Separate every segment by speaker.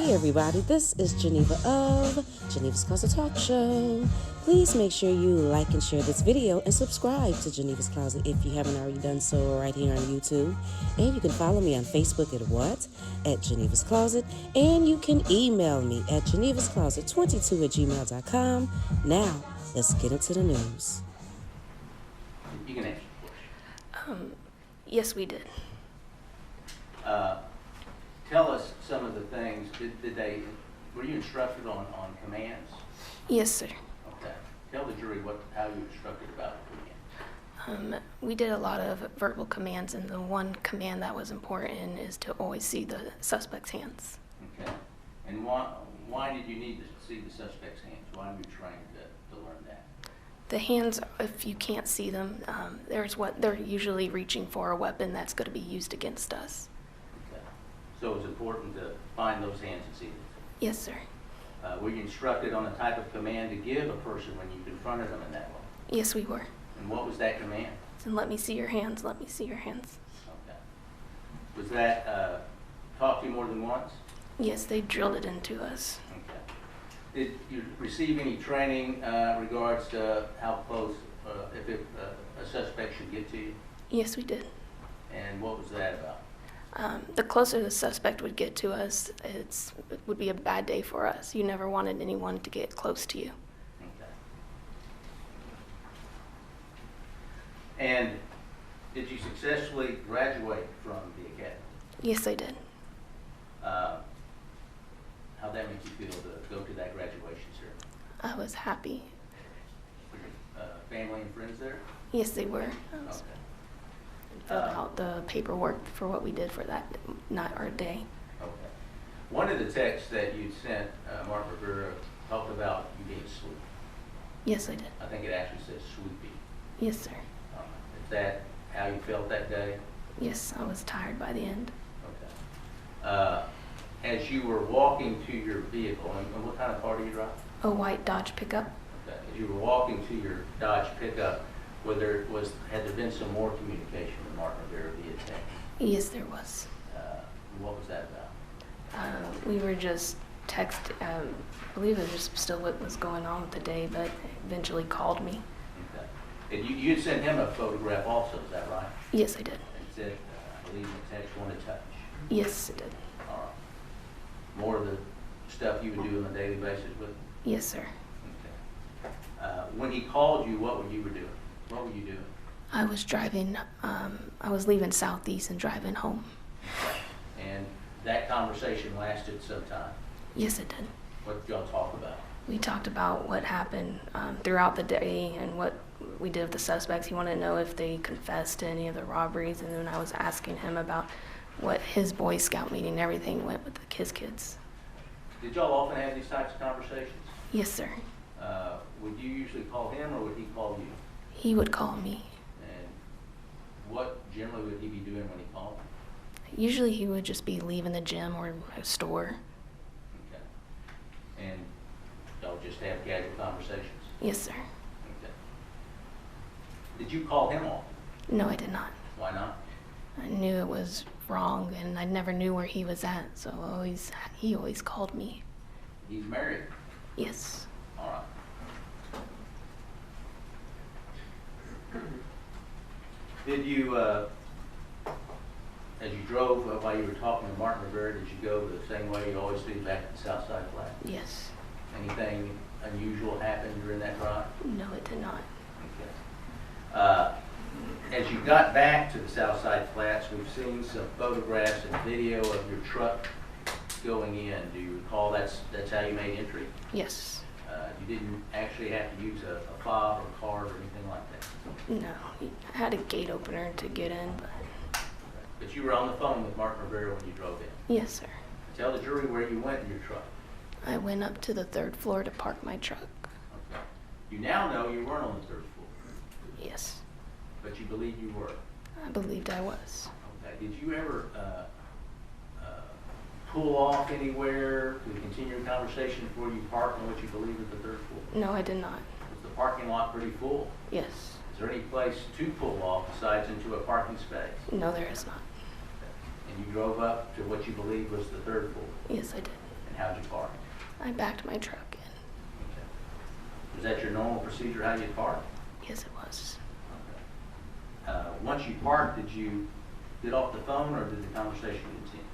Speaker 1: Hey everybody, this is Geneva of Geneva's Closet Talk Show. Please make sure you like and share this video and subscribe to Geneva's Closet if you haven't already done so right here on YouTube. And you can follow me on Facebook at Geneva's Closet. And you can email me at genevascloset22@gmail.com. Now, let's get into the news.
Speaker 2: You can answer the question.
Speaker 3: Yes, we did.
Speaker 2: Tell us some of the things. Were you instructed on commands?
Speaker 3: Yes, sir.
Speaker 2: Okay. Tell the jury how you were instructed about command.
Speaker 3: We did a lot of verbal commands, and the one command that was important is to always see the suspect's hands.
Speaker 2: Okay. And why did you need to see the suspect's hands? Why were you trained to learn that?
Speaker 3: The hands, if you can't see them, they're usually reaching for a weapon that's going to be used against us.
Speaker 2: Okay. So it was important to find those hands and see them.
Speaker 3: Yes, sir.
Speaker 2: Were you instructed on the type of command to give a person when you confronted them in that way?
Speaker 3: Yes, we were.
Speaker 2: And what was that command?
Speaker 3: So let me see your hands, let me see your hands.
Speaker 2: Okay. Was that taught to you more than once?
Speaker 3: Yes, they drilled it into us.
Speaker 2: Okay. Did you receive any training regards to how close, if a suspect should get to you?
Speaker 3: Yes, we did.
Speaker 2: And what was that about?
Speaker 3: The closer the suspect would get to us, it would be a bad day for us. You never wanted anyone to get close to you.
Speaker 2: Okay. And did you successfully graduate from the academy?
Speaker 3: Yes, I did.
Speaker 2: How'd that make you feel to go to that graduation ceremony?
Speaker 3: I was happy.
Speaker 2: Were your family and friends there?
Speaker 3: Yes, they were.
Speaker 2: Okay.
Speaker 3: Filled out the paperwork for what we did for that night or day.
Speaker 2: Okay. One of the texts that you sent, Mark Rivera, talked about you being sleepy.
Speaker 3: Yes, I did.
Speaker 2: I think it actually says sleepy.
Speaker 3: Yes, sir.
Speaker 2: Is that how you felt that day?
Speaker 3: Yes, I was tired by the end.
Speaker 2: Okay. As you were walking to your vehicle, and what kind of car do you drive?
Speaker 3: A white Dodge pickup.
Speaker 2: Okay. As you were walking to your Dodge pickup, had there been some more communication with Mark Rivera via text?
Speaker 3: Yes, there was.
Speaker 2: What was that about?
Speaker 3: We were just I believe it was just still what was going on with the day, but eventually called me.
Speaker 2: Okay. And you had sent him a photograph also, is that right?
Speaker 3: Yes, I did.
Speaker 2: It said, I believe in the text, one to touch.
Speaker 3: Yes, I did.
Speaker 2: All right. More of the stuff you would do on a daily basis with him?
Speaker 3: Yes, sir.
Speaker 2: Okay. When he called you, what were you doing? What were you doing?
Speaker 3: I was driving, I was leaving Southeast and driving home.
Speaker 2: Okay. And that conversation lasted some time?
Speaker 3: Yes, it did.
Speaker 2: What did y'all talk about?
Speaker 3: We talked about what happened throughout the day and what we did with the suspects. He wanted to know if they confessed to any of the robberies, and then I was asking him about what his Boy Scout meeting and everything went with his kids.
Speaker 2: Did y'all often have these types of conversations?
Speaker 3: Yes, sir.
Speaker 2: Would you usually call him or would he call you?
Speaker 3: He would call me.
Speaker 2: And what generally would he be doing when he called?
Speaker 3: Usually he would just be leaving the gym or a store.
Speaker 2: Okay. And y'all just have casual conversations?
Speaker 3: Yes, sir.
Speaker 2: Okay. Did you call him often?
Speaker 3: No, I did not.
Speaker 2: Why not?
Speaker 3: I knew it was wrong, and I never knew where he was at, so he always called me.
Speaker 2: He's married?
Speaker 3: Yes.
Speaker 2: All right. Did you, as you drove while you were talking to Martin Rivera, did you go the same way you always do back at the Southside Flat?
Speaker 3: Yes.
Speaker 2: Anything unusual happened during that drive?
Speaker 3: No, it did not.
Speaker 2: Okay. As you got back to the Southside Flats, we've seen some photographs and video of your truck going in. Do you recall that's how you made entry?
Speaker 3: Yes.
Speaker 2: You didn't actually have to use a fob or card or anything like that?
Speaker 3: No, I had a gate opener to get in, but...
Speaker 2: But you were on the phone with Martin Rivera when you drove in?
Speaker 3: Yes, sir.
Speaker 2: Tell the jury where you went in your truck.
Speaker 3: I went up to the 3rd floor to park my truck.
Speaker 2: Okay. You now know you weren't on the 3rd floor.
Speaker 3: Yes.
Speaker 2: But you believe you were?
Speaker 3: I believed I was.
Speaker 2: Okay. Did you ever pull off anywhere to continue a conversation before you parked on what you believe is the 3rd floor?
Speaker 3: No, I did not.
Speaker 2: Was the parking lot pretty full?
Speaker 3: Yes.
Speaker 2: Is there any place to pull off besides into a parking space?
Speaker 3: No, there is not.
Speaker 2: Okay. And you drove up to what you believe was the 3rd floor?
Speaker 3: Yes, I did.
Speaker 2: And how'd you park?
Speaker 3: I backed my truck in.
Speaker 2: Okay. Was that your normal procedure, how you park?
Speaker 3: Yes, it was.
Speaker 2: Okay. Once you parked, did you get off the phone or did the conversation continue?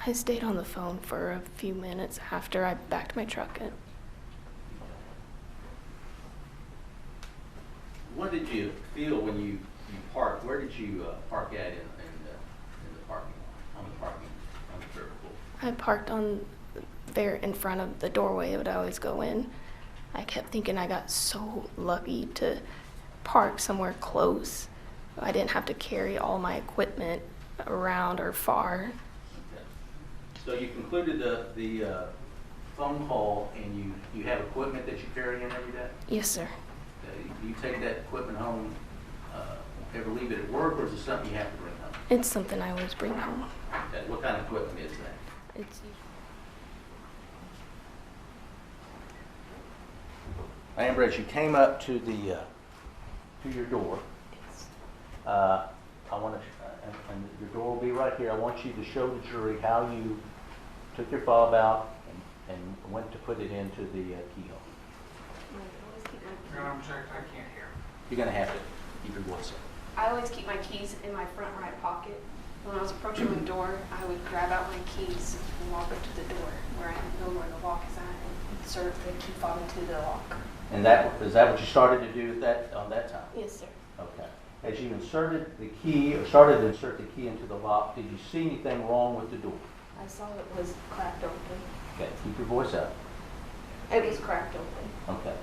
Speaker 3: I stayed on the phone for a few minutes after I backed my truck in.
Speaker 2: What did you feel when you parked? Where did you park at in the parking lot, on the third floor?
Speaker 3: I parked on there in front of the doorway that I always go in. I kept thinking I got so lucky to park somewhere close. I didn't have to carry all my equipment around or far.
Speaker 2: Okay. So you concluded the phone call, and you have equipment that you carry in every day?
Speaker 3: Yes, sir.
Speaker 2: Okay. Do you take that equipment home, ever leave it at work, or is it something you have to bring home?
Speaker 3: It's something I always bring home.
Speaker 2: Okay. What kind of equipment is that?
Speaker 3: It's
Speaker 2: Amber, as you came up to your door, I want to, and your door will be right here. I want you to show the jury how you took your fob out and went to put it into the keyhole.
Speaker 4: Your Honor, object, I can't hear.
Speaker 2: You're going to have to keep your voice up.
Speaker 5: I always keep my keys in my front right pocket. When I was approaching the door, I would grab out my keys and walk up to the door where I know where the lock is at and insert the key fob into the lock.
Speaker 2: And is that what you started to do on that time?
Speaker 5: Yes, sir.
Speaker 2: Okay. As you inserted the key, or started to insert the key into the lock, did you see anything wrong with the door?
Speaker 5: I saw it was cracked open.
Speaker 2: Okay, keep your voice up.
Speaker 5: It was cracked open.
Speaker 2: Okay.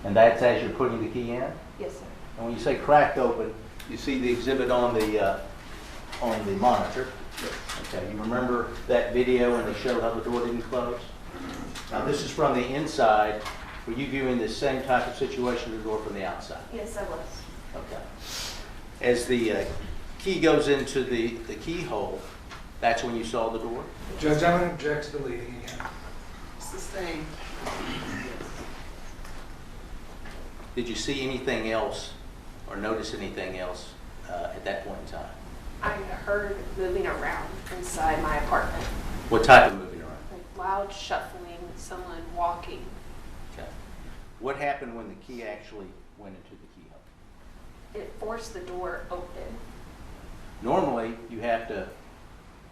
Speaker 2: And that's as you're putting the key in?
Speaker 5: Yes, sir.
Speaker 2: And when you say cracked open, you see the exhibit on the monitor. Okay, you remember that video when they showed how the door didn't close? Now this is from the inside. Were you viewing the same type of situation with the door from the outside?
Speaker 5: Yes, I was.
Speaker 2: Okay. As the key goes into the keyhole, that's when you saw the door?
Speaker 4: Judge, I'm going to object to the leading again.
Speaker 6: Sustained.
Speaker 2: Did you see anything else or notice anything else at that point in time?
Speaker 5: I heard moving around inside my apartment.
Speaker 2: What type of moving around?
Speaker 5: Like loud shuffling, someone walking.
Speaker 2: Okay. What happened when the key actually went into the keyhole?
Speaker 5: It forced the door open.
Speaker 2: Normally, you have to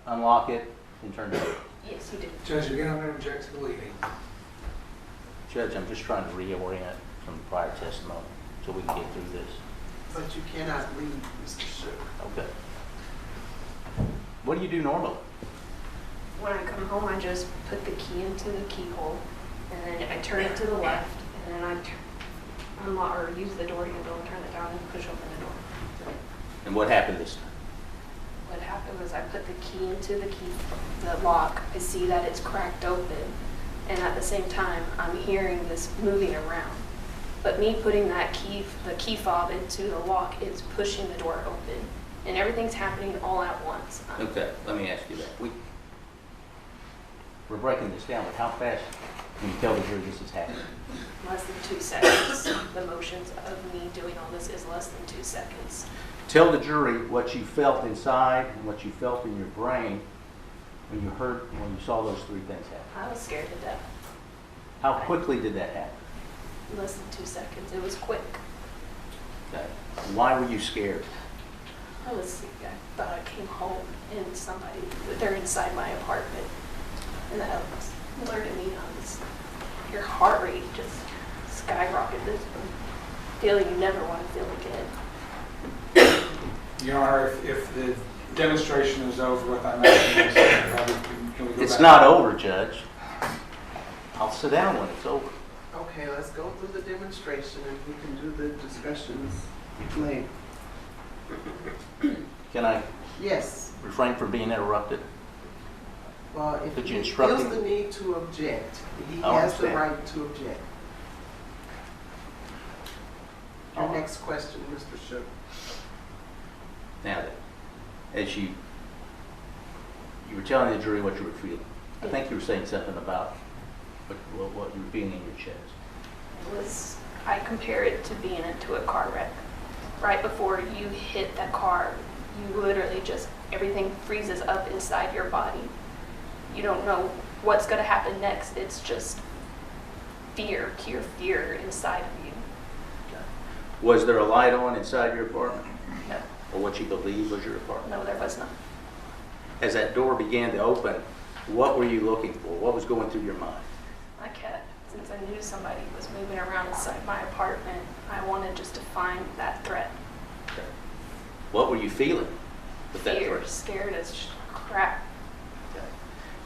Speaker 2: unlock it and turn it over.
Speaker 5: Yes, you did.
Speaker 4: Judge, again, I'm going to object to the leading.
Speaker 2: Judge, I'm just trying to reorient from the prior testimony so we can get through this.
Speaker 6: But you cannot leave, Mr. Sugar.
Speaker 2: Okay. What do you do normally?
Speaker 5: When I come home, I just put the key into the keyhole, and then I turn it to the left, and then I unlock or use the door handle and turn it down and push open the door.
Speaker 2: And what happened this time?
Speaker 5: What happened was I put the key into the lock. I see that it's cracked open, and at the same time, I'm hearing this moving around. But me putting the key fob into the lock is pushing the door open, and everything's happening all at once.
Speaker 2: Okay, let me ask you that. We're breaking this down, but how fast can you tell the jury this is happening?
Speaker 5: Less than 2 seconds. The motions of me doing all this is less than 2 seconds.
Speaker 2: Tell the jury what you felt inside and what you felt in your brain when you saw those three things happen.
Speaker 5: I was scared to death.
Speaker 2: How quickly did that happen?
Speaker 5: Less than 2 seconds. It was quick.
Speaker 2: Okay. Why were you scared?
Speaker 5: I thought I came home and they're inside my apartment. And that was alerted me on this. Your heart rate just skyrocketed. This feeling you never want to feel again.
Speaker 4: Your Honor, if the demonstration is over with, I'm asking this, can we go
Speaker 2: It's
Speaker 4: back?
Speaker 2: not over, Judge. I'll sit down when it's over.
Speaker 6: Okay, let's go through the demonstration and we can do the discussions later.
Speaker 2: Can I
Speaker 6: Yes.
Speaker 2: refrain from being interrupted?
Speaker 6: Well, if
Speaker 2: Could you
Speaker 6: he
Speaker 2: instruct
Speaker 6: feels
Speaker 2: him?
Speaker 6: the need to object, he
Speaker 2: I
Speaker 6: has the
Speaker 2: understand.
Speaker 6: right to object. Your
Speaker 2: All right.
Speaker 6: next question, Mr. Sugar.
Speaker 2: Now then, as you were telling the jury what you were feeling. I think you were saying something about what you were feeling in your chest.
Speaker 5: I compare it to being into a car wreck. Right before you hit that car, you literally everything freezes up inside your body. You don't know what's going to happen next. It's just fear, pure fear inside of you.
Speaker 2: Was there a light on inside your apartment?
Speaker 5: No,
Speaker 2: Or what you believe was your apartment?
Speaker 5: no, there was none.
Speaker 2: As that door began to open, what were you looking for? What was going through your mind?
Speaker 5: I kept, since I knew somebody was moving around inside my apartment, I wanted just to find that threat.
Speaker 2: Okay. What were you feeling with that
Speaker 5: Fear,
Speaker 2: threat?
Speaker 5: scared as crap.
Speaker 2: Okay.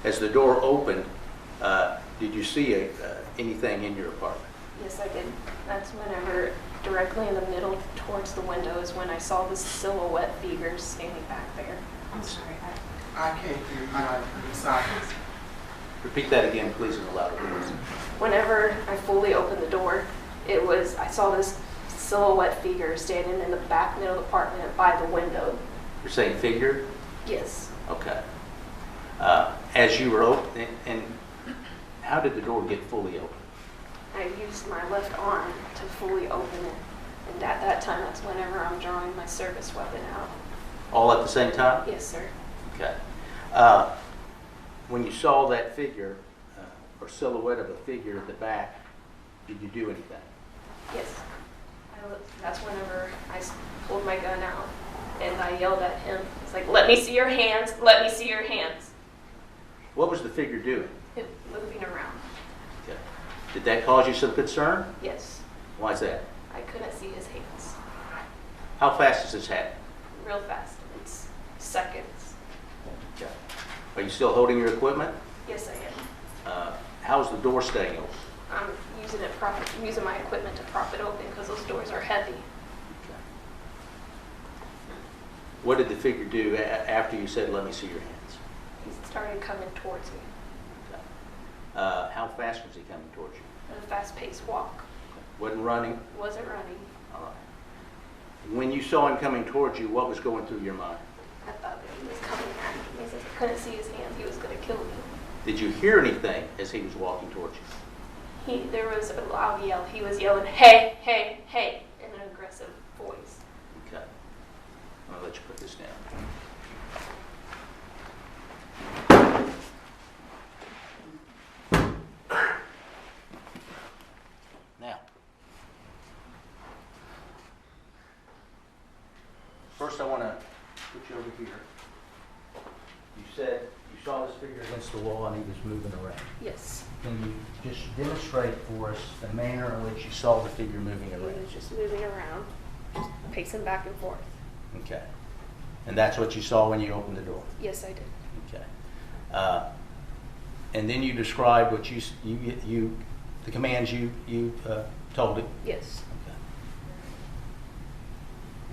Speaker 2: As the door opened, did you see anything in your apartment?
Speaker 5: Yes, I did. That's whenever, directly in the middle towards the window is when I saw this silhouette figure standing back there. I'm sorry.
Speaker 6: I can't hear you. I'm sorry.
Speaker 2: Repeat that again, please, in a louder voice.
Speaker 5: Whenever I fully opened the door, I saw this silhouette figure standing in the back middle of the apartment by the window.
Speaker 2: You're saying figure?
Speaker 5: Yes.
Speaker 2: Okay. As you were opening, and how did the door get fully open?
Speaker 5: I used my left arm to fully open it. And at that time, that's whenever I'm drawing my service weapon out.
Speaker 2: All at the same time?
Speaker 5: Yes, sir.
Speaker 2: Okay. When you saw that figure, or silhouette of a figure at the back, did you do anything?
Speaker 5: Yes. That's whenever I pulled my gun out and I yelled at him. It's like, let me see your hands, let me see your hands.
Speaker 2: What was the figure doing?
Speaker 5: It moving around.
Speaker 2: Okay. Did that cause you some concern?
Speaker 5: Yes.
Speaker 2: Why is that?
Speaker 5: I couldn't see his hands.
Speaker 2: How fast does this happen?
Speaker 5: Real fast. It's seconds.
Speaker 2: Okay. Are you still holding your equipment?
Speaker 5: Yes, I am.
Speaker 2: How's the door staying open?
Speaker 5: I'm using my equipment to prop it open because those doors are heavy.
Speaker 2: Okay. What did the figure do after you said, let me see your hands?
Speaker 5: He started coming towards me
Speaker 2: Okay. How fast was he coming towards you?
Speaker 5: at a fast-paced walk.
Speaker 2: Wasn't running?
Speaker 5: Wasn't running.
Speaker 2: All right. When you saw him coming towards you, what was going through your mind?
Speaker 5: I thought that he was coming after me. Since I couldn't see his hands, he was going to kill me.
Speaker 2: Did you hear anything as he was walking towards you?
Speaker 5: There was a loud yell. He was yelling, hey, hey, hey, in an aggressive voice.
Speaker 2: Okay. I'm going to let you put this down. Now, first I want to put you over here. You said you saw this figure against the wall and he was moving around.
Speaker 5: Yes.
Speaker 2: Can you just demonstrate for us the manner in which you saw the figure moving
Speaker 5: He
Speaker 2: around?
Speaker 5: was just moving around, just pacing back and forth.
Speaker 2: Okay. And that's what you saw when you opened the door?
Speaker 5: Yes, I did.
Speaker 2: Okay. And then you described what the commands you told it?
Speaker 5: Yes.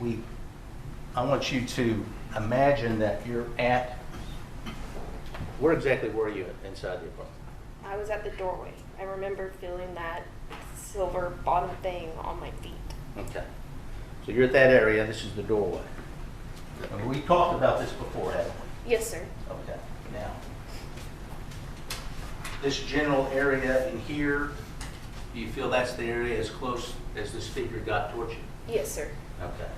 Speaker 2: Okay. I want you to imagine that you're at, where exactly were you inside the apartment?
Speaker 5: I was at the doorway. I remember feeling that silver bottom thing on my feet.
Speaker 2: Okay. So you're at that area, this is the doorway. And we talked about this before, haven't we?
Speaker 5: Yes, sir.
Speaker 2: Okay. Now, this general area in here, do you feel that's the area as close as this figure got towards you?
Speaker 5: Yes, sir.
Speaker 2: Okay.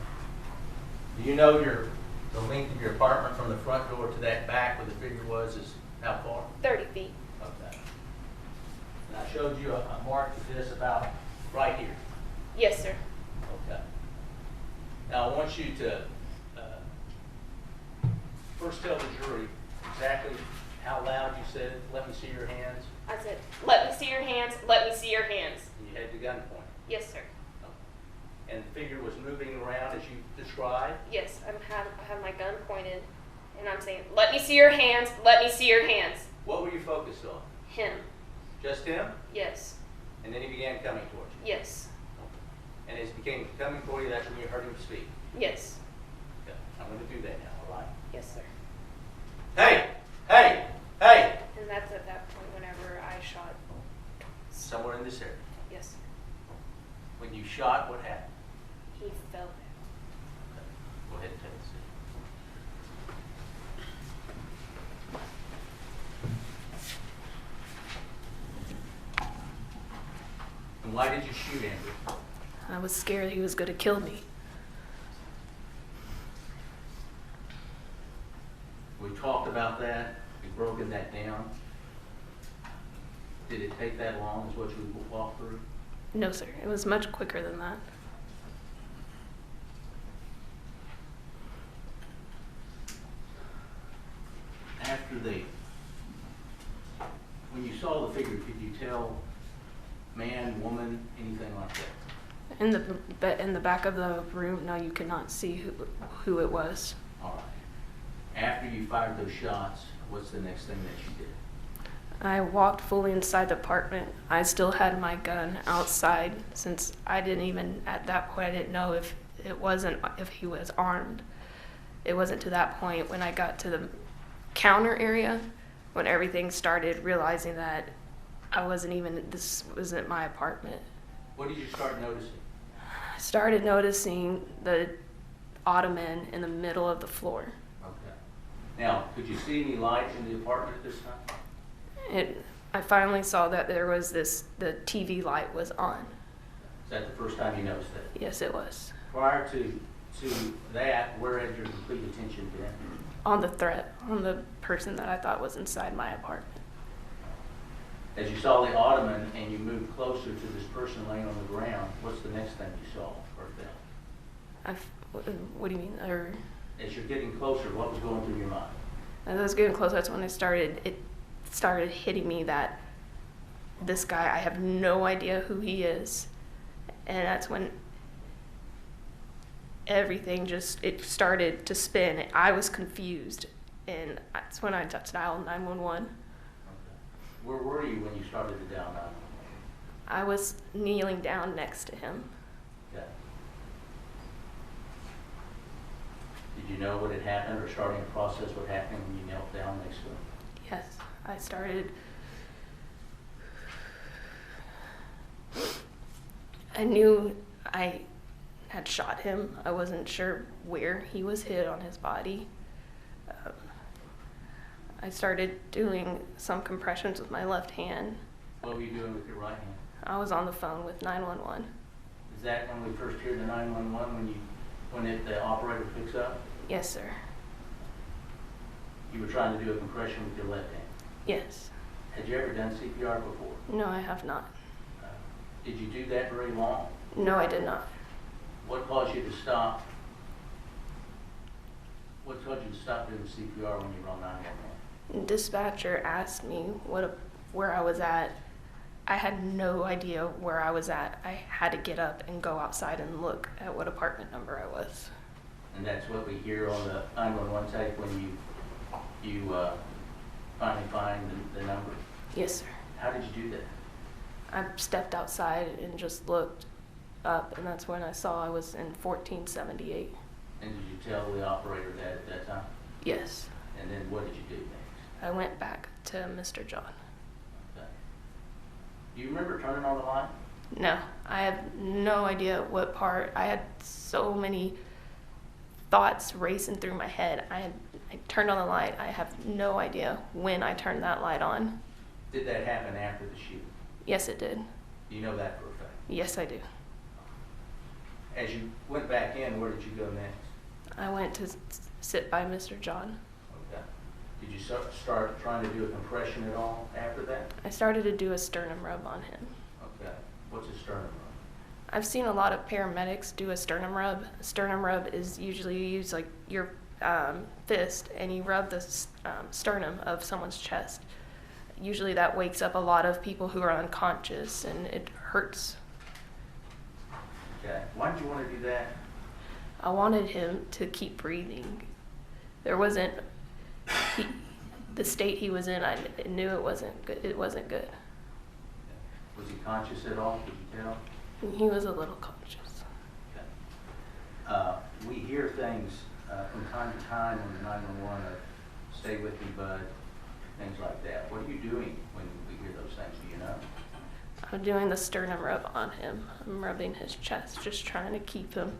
Speaker 2: Do you know the length of your apartment from the front door to that back where the figure was is how far?
Speaker 5: 30 feet.
Speaker 2: Okay. And I showed you a mark of this about right here.
Speaker 5: Yes, sir.
Speaker 2: Okay. Now I want you to first tell the jury exactly how loud you said, let me see your hands.
Speaker 5: I said, let me see your hands, let me see your hands.
Speaker 2: And you had the gun pointed.
Speaker 5: Yes, sir.
Speaker 2: And the figure was moving around as you described.
Speaker 5: Yes, I have my gun pointed, and I'm saying, let me see your hands, let me see your hands.
Speaker 2: What were you focused on?
Speaker 5: Him.
Speaker 2: Just him?
Speaker 5: Yes.
Speaker 2: And then he began coming towards you.
Speaker 5: Yes.
Speaker 2: And as he became coming toward you, that's when you heard him speak.
Speaker 5: Yes.
Speaker 2: Okay. I'm going to do that now, all right?
Speaker 5: Yes, sir.
Speaker 2: Hey! Hey! Hey!
Speaker 5: And that's at that point whenever I shot.
Speaker 2: Somewhere in this area.
Speaker 5: Yes.
Speaker 2: When you shot, what happened?
Speaker 5: He fell down.
Speaker 2: Okay. Go ahead and take a seat. And why did you shoot Andrew?
Speaker 3: I was scared he was going to kill me.
Speaker 2: We talked about that. We've broken that down. Did it take that long, is what you walked through?
Speaker 3: No, sir. It was much quicker than that.
Speaker 2: After when you saw the figure, could you tell man, woman, anything like that?
Speaker 3: In the back of the room, no, you could not see who it was.
Speaker 2: All right. After you fired those shots, what's the next thing that you did?
Speaker 3: I walked fully inside the apartment. I still had my gun outside since I didn't even, at that point, I didn't know if he was armed. It wasn't to that point when I got to the counter area when everything started realizing that this wasn't my apartment.
Speaker 2: What did you start noticing?
Speaker 3: I started noticing the ottoman in the middle of the floor.
Speaker 2: Okay. Now, could you see any light in the apartment at this time?
Speaker 3: I finally saw that there was the TV light was on.
Speaker 2: Is that the first time you noticed that?
Speaker 3: Yes, it was.
Speaker 2: Prior to that, where had your complete attention been?
Speaker 3: On the threat, on the person that I thought was inside my apartment.
Speaker 2: As you saw the ottoman and you moved closer to this person laying on the ground, what's the next thing you saw or felt?
Speaker 3: What do you mean?
Speaker 2: As you're getting closer, what was going through your mind?
Speaker 3: As I was getting close, that's when it started hitting me that this guy, I have no idea who he is. And that's when everything it started to spin. I was confused, and that's when I dialed 911.
Speaker 2: Okay. Where were you when you started to dial 911?
Speaker 3: I was kneeling down next to him.
Speaker 2: Okay. Did you know what had happened or starting to process what happened when you knelt down next to him?
Speaker 3: Yes, I started. I knew I had shot him. I wasn't sure where he was hit on his body. I started doing some compressions with my left hand.
Speaker 2: What were you doing with your right hand?
Speaker 3: I was on the phone with 911.
Speaker 2: Is that when we first hear the 911 when the operator picks up?
Speaker 3: Yes, sir.
Speaker 2: You were trying to do a compression with your left hand.
Speaker 3: Yes.
Speaker 2: Had you ever done CPR before?
Speaker 3: No, I have not.
Speaker 2: Did you do that very long?
Speaker 3: No, I did not.
Speaker 2: What caused you to stop? What caused you to stop doing CPR when you were on 911?
Speaker 3: Dispatcher asked me where I was at. I had no idea where I was at. I had to get up and go outside and look at what apartment number I was.
Speaker 2: And that's what we hear on the 911 tape when you finally find the number?
Speaker 3: Yes, sir.
Speaker 2: How did you do that?
Speaker 3: I stepped outside and just looked up, and that's when I saw I was in 1478.
Speaker 2: And did you tell the operator that at that time?
Speaker 3: Yes.
Speaker 2: And then what did you do next?
Speaker 3: I went back to Mr. John.
Speaker 2: Okay. Do you remember turning on the light?
Speaker 3: No, I have no idea what part. I had so many thoughts racing through my head. I turned on the light. I have no idea when I turned that light on.
Speaker 2: Did that happen after the shooting?
Speaker 3: Yes, it did.
Speaker 2: Do you know that for a fact?
Speaker 3: Yes, I do.
Speaker 2: As you went back in, where did you go next?
Speaker 3: I went to sit by Mr. John.
Speaker 2: Okay. Did you start trying to do a compression at all after that?
Speaker 3: I started to do a sternum rub on him.
Speaker 2: Okay. What's a sternum rub?
Speaker 3: I've seen a lot of paramedics do a sternum rub. A sternum rub is usually you use like your fist and you rub the sternum of someone's chest. Usually that wakes up a lot of people who are unconscious and it hurts.
Speaker 2: Okay. Why did you want to do that?
Speaker 3: I wanted him to keep breathing. There wasn't, the state he was in, I knew it wasn't good. It wasn't good.
Speaker 2: Was he conscious at all? Could you tell?
Speaker 3: He was a little conscious.
Speaker 2: Okay. We hear things from time to time on the 911 of stay with me, bud, things like that. What are you doing when we hear those things? Do you know?
Speaker 3: I'm doing the sternum rub on him. I'm rubbing his chest, just trying to keep him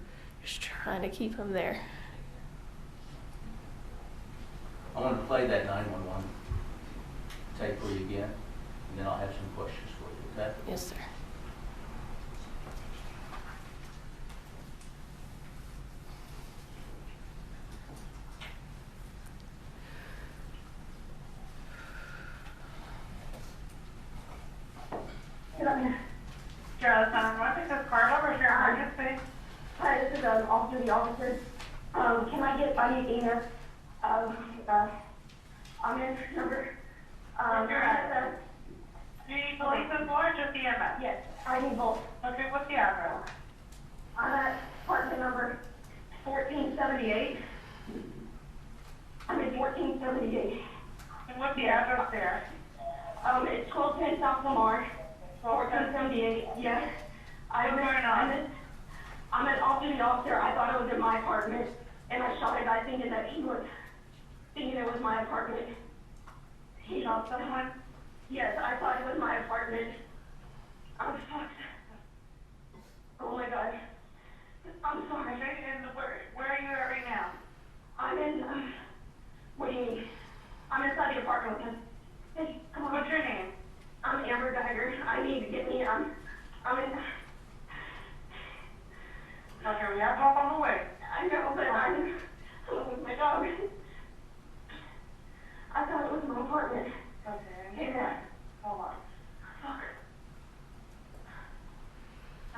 Speaker 3: there.
Speaker 2: I want to play that 911 tape for you again, and then I'll have some questions for you, okay?
Speaker 3: Yes, sir.
Speaker 7: Charlotte, this is Carla. Where's your emergency?
Speaker 8: Hi, this is off-duty officer. Can I get by Dana? I'm in number.
Speaker 7: Where's your address? Do you need police and more or just EMS?
Speaker 8: Yes, I need both.
Speaker 7: Okay, what's the address?
Speaker 8: I'm at apartment number 1478. I'm in 1478.
Speaker 7: And what's the address there?
Speaker 8: It's 1210 South Lamar, 1478. Yes.
Speaker 7: What's going on?
Speaker 8: I'm an off-duty officer. I thought it was in my apartment, and I shot a guy thinking it was my apartment.
Speaker 7: You shot someone?
Speaker 8: Yes, I thought it was my apartment. I'm fucked. Oh my god. I'm sorry.
Speaker 7: Okay, and where are you at right now?
Speaker 8: I'm in, what do you mean? I'm inside the apartment with him. Hey, come on.
Speaker 7: What's your name?
Speaker 8: I'm Amber Geiger. I need to get me, I'm in,
Speaker 7: Okay, we have help on the way.
Speaker 8: I know, but I'm with my dog. I thought it was my apartment.
Speaker 7: Okay.
Speaker 8: Hey, Matt.
Speaker 7: Hold on.
Speaker 8: Fuck.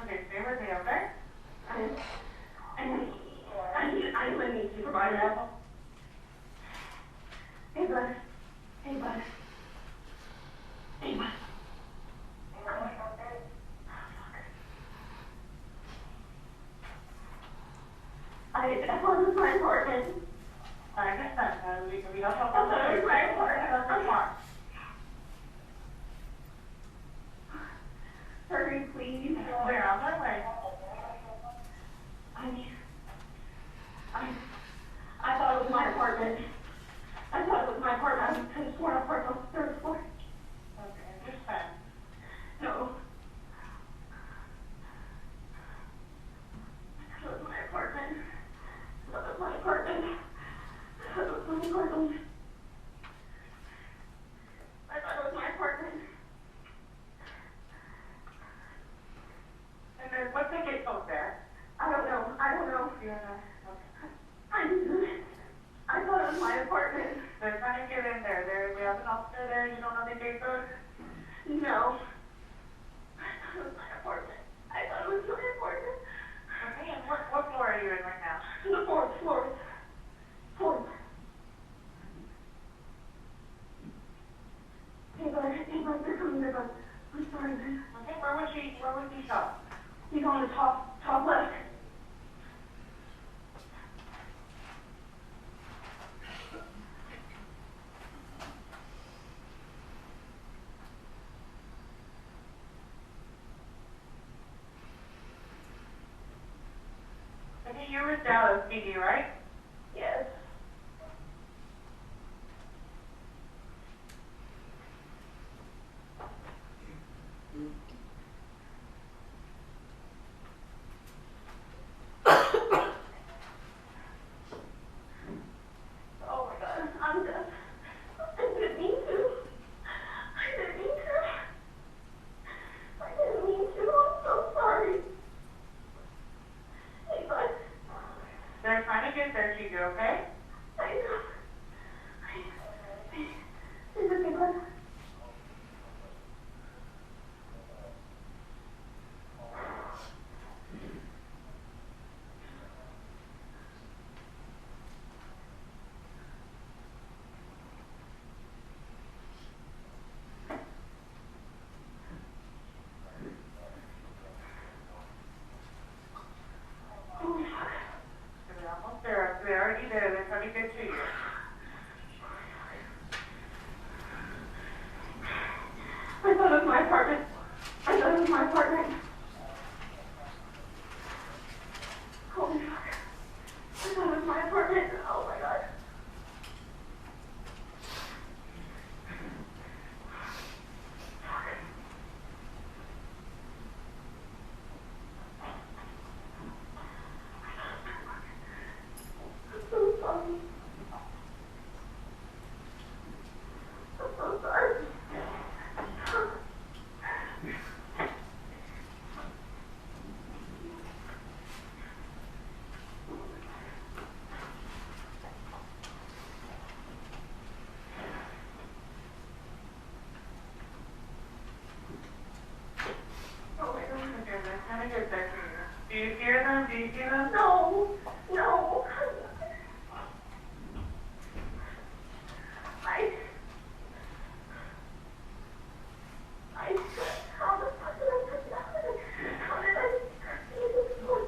Speaker 7: Okay, stay with me, okay?
Speaker 8: I'm a need supervisor. Hey, bud. Hey, bud. Hey, bud. I thought it was my apartment.
Speaker 7: I understand. We have help
Speaker 8: I
Speaker 7: on the
Speaker 8: thought
Speaker 7: way.
Speaker 8: it was my apartment.
Speaker 7: Come on.
Speaker 8: Hurry, please.
Speaker 7: We're on our way.
Speaker 8: I thought it was my apartment. I thought it was my apartment. I could have sworn I parked on the third floor.
Speaker 7: Okay, understand.
Speaker 8: No. I thought it was my apartment. I thought it was my apartment. I thought it was my apartment. I thought it was my apartment.
Speaker 7: And then what's the gate code there?
Speaker 8: I don't know.
Speaker 7: You don't know? Okay.
Speaker 8: I thought it was my apartment.
Speaker 7: They're trying to get in there. We have an officer there. You don't know the gate code?
Speaker 8: No. I thought it was my apartment. I thought it was my apartment.
Speaker 7: Okay, and what floor are you in right now?
Speaker 8: The fourth floor. Fourth. Hey, bud, they're coming, they're coming. I'm sorry, man.
Speaker 7: Okay, where was he shot?
Speaker 8: He's on the top left.
Speaker 7: Okay, you're with Dallas PD, right?
Speaker 8: Yes. Oh my god, I'm dead. I didn't mean to. I didn't mean to. I'm so sorry. Hey, bud.
Speaker 7: They're trying to get there to you, okay?
Speaker 8: I know. Is it okay, bud? Oh, fuck.
Speaker 7: They're almost there. They're already there. They're speak, you know?
Speaker 8: No, no. How the fuck did I put that? How did I see this one?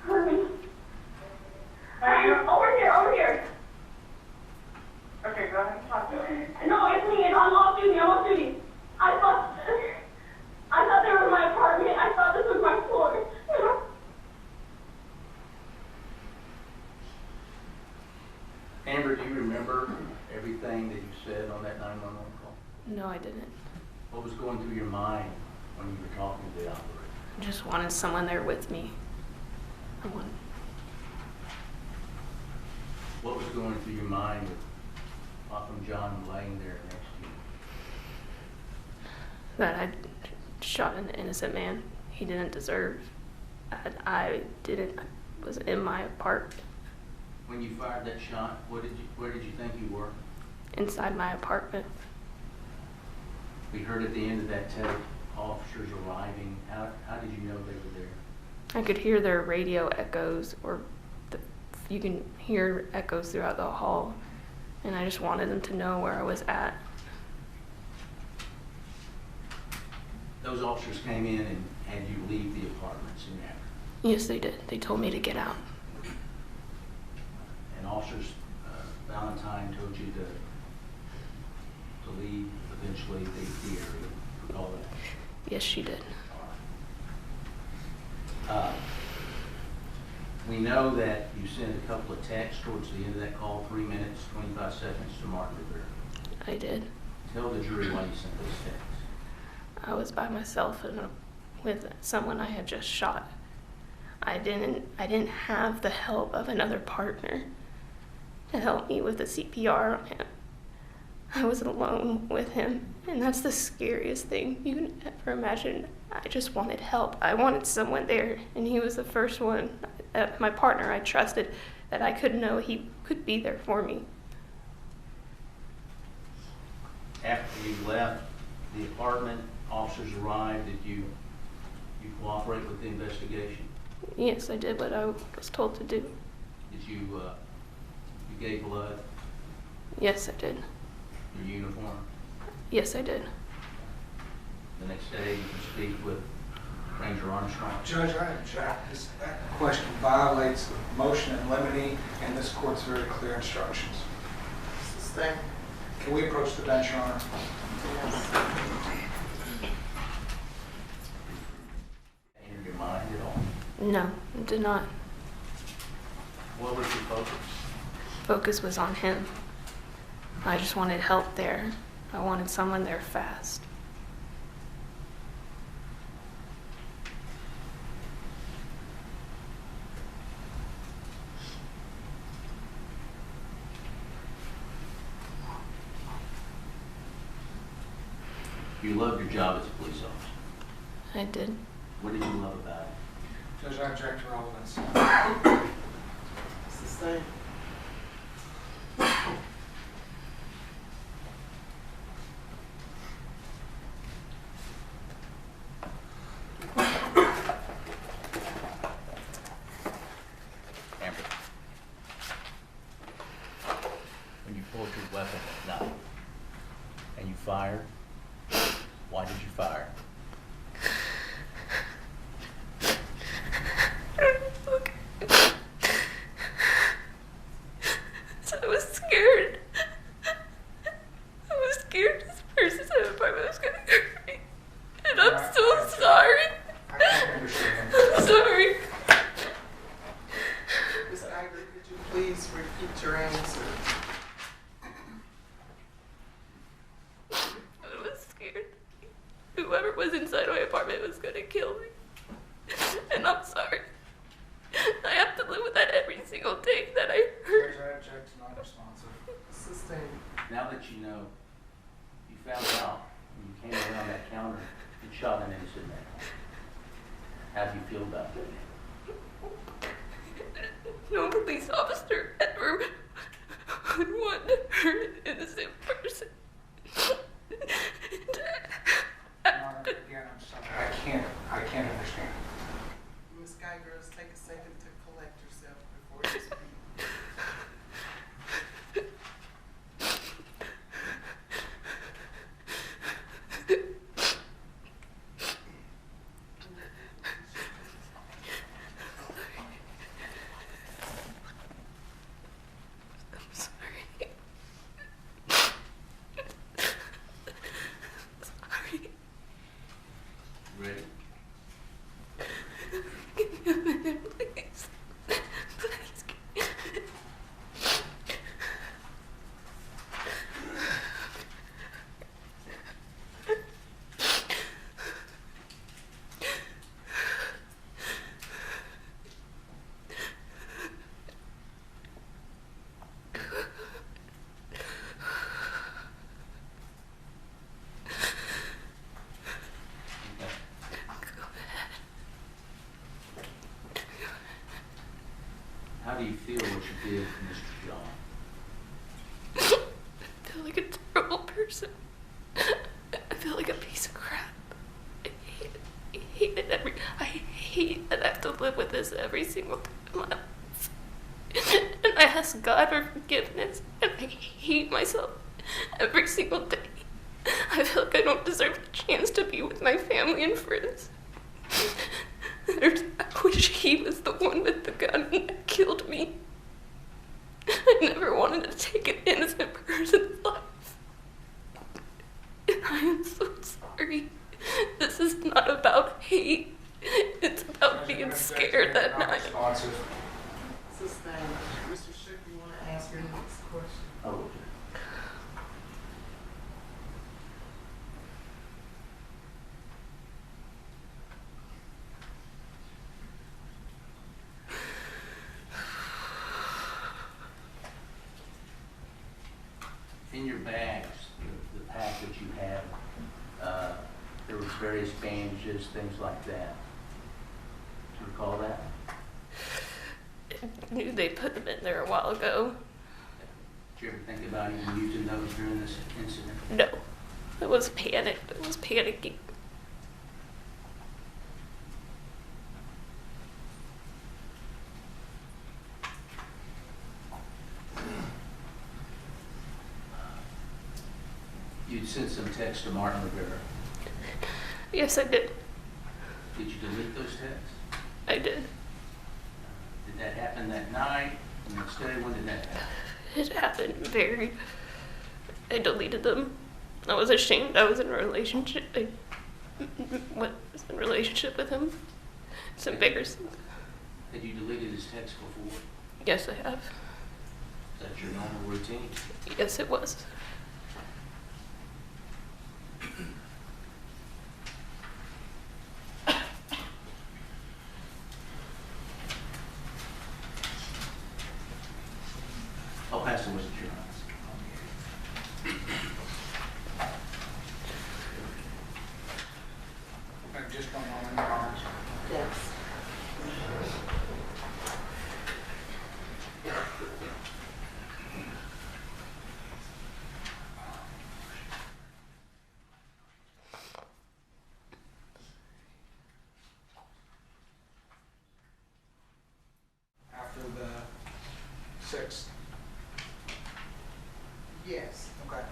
Speaker 8: Hurry. Over here.
Speaker 7: Okay, go ahead and talk to me.
Speaker 8: No, it's me. I'm off duty. I thought they were in my apartment. I thought this was my floor.
Speaker 2: Amber, do you remember everything that you said on that 911 call?
Speaker 3: No, I didn't.
Speaker 2: What was going through your mind when you were talking to the operator?
Speaker 3: I just wanted someone there with me.
Speaker 2: What was going through your mind with Botham John laying there next to you?
Speaker 3: That I shot an innocent man he didn't deserve. I was in my apartment.
Speaker 2: When you fired that shot, where did you think you were?
Speaker 3: Inside my apartment.
Speaker 2: We heard at the end of that tape, officers arriving. How did you know they were there?
Speaker 3: I could hear their radio echoes, you can hear echoes throughout the hall, and I just wanted them to know where I was at.
Speaker 2: Those officers came in and had you leave the apartment soon after.
Speaker 3: Yes, they did. They told me to get out.
Speaker 2: And officers, Valentine told you to leave eventually the area. Recall that?
Speaker 3: Yes, she did.
Speaker 2: We know that you sent a couple of texts towards the end of that call, 3 minutes, 25 seconds to Martin Rivera.
Speaker 3: I did.
Speaker 2: Tell the jury why you sent those texts.
Speaker 3: I was by myself with someone I had just shot. I didn't have the help of another partner to help me with the CPR on him. I was alone with him, and that's the scariest thing you can ever imagine. I just wanted help. I wanted someone there, and he was the first one, my partner I trusted, that I could know he could be there for me.
Speaker 2: After you left the apartment, officers arrived. Did you cooperate with the investigation?
Speaker 3: Yes, I did what I was told to do.
Speaker 2: Did you gave blood?
Speaker 3: Yes, I did.
Speaker 2: Your uniform?
Speaker 3: Yes, I did.
Speaker 2: The next day, you can speak with Ranger Armstrong.
Speaker 4: Judge, I object. That question violates the motion in limine and this court's very clear instructions.
Speaker 6: Sustain.
Speaker 4: Can we approach the bench, Your Honor?
Speaker 6: Yes.
Speaker 2: Entered your mind at all?
Speaker 3: No, it did not.
Speaker 2: What was your focus?
Speaker 3: Focus was on him. I just wanted help there. I wanted someone there fast.
Speaker 2: You loved your job as a police officer.
Speaker 3: I did.
Speaker 2: What did you love about it?
Speaker 4: Judge, I object to relevance.
Speaker 6: Sustain.
Speaker 2: Amber, when you pulled your weapon at night and you fired, why did you fire?
Speaker 3: So I was scared. I was scared this person's apartment was gonna hurt me. And I'm so sorry.
Speaker 4: I can't understand.
Speaker 3: I'm sorry.
Speaker 6: Ms. Ivory, could you please repeat your answer?
Speaker 3: I was scared. Whoever was inside my apartment was gonna kill me. And I'm sorry. I have to live with that every single day that I heard.
Speaker 4: Judge, I object to non-responsive.
Speaker 6: Sustain.
Speaker 2: Now that you know, you found out when you came around that counter and shot an innocent man. How do you feel about that?
Speaker 3: No police officer ever would want to hurt an innocent person.
Speaker 4: Again, I'm sorry, I can't understand.
Speaker 6: Ms. Guyger, take a second to collect yourself before you speak.
Speaker 2: Ready?
Speaker 3: Please. Please.
Speaker 2: How do you feel what you did, Mr. John?
Speaker 3: I feel like a terrible person. I feel like a piece of crap. I hate that I have to live with this every single day of my life. And I ask God for forgiveness, and I hate myself every single day. I feel like I don't deserve the chance to be with my family and friends. I wish he was the one with the gun that killed me. I never wanted to take an innocent person's life. And I am so sorry. This is not about hate. It's about being scared that night.
Speaker 6: Sustained. Mr. Shook, you want to ask your next question?
Speaker 2: Oh, okay. In your bags, the pack that you had, there was various bandages, things like that. Do you recall that?
Speaker 3: I knew they put them in there a while ago.
Speaker 2: Did you ever think about even using those during this incident?
Speaker 3: No. I was panicked. I was panicking.
Speaker 2: You'd sent some text to Martin Rivera.
Speaker 3: Yes, I did.
Speaker 2: Did you delete those texts?
Speaker 3: I did.
Speaker 2: Did that happen that night? The next day? When did that happen?
Speaker 3: It happened very... I deleted them. I was ashamed I was in a relationship. I was in a relationship with him. It's embarrassing.
Speaker 2: Had you deleted his text before?
Speaker 3: Yes, I have.
Speaker 2: Is that your normal routine?
Speaker 3: Yes, it was.
Speaker 2: I'll pass it with you.
Speaker 4: Just one moment, Carl.
Speaker 6: Yes.
Speaker 4: After the 6th.
Speaker 6: Yes.
Speaker 4: Okay.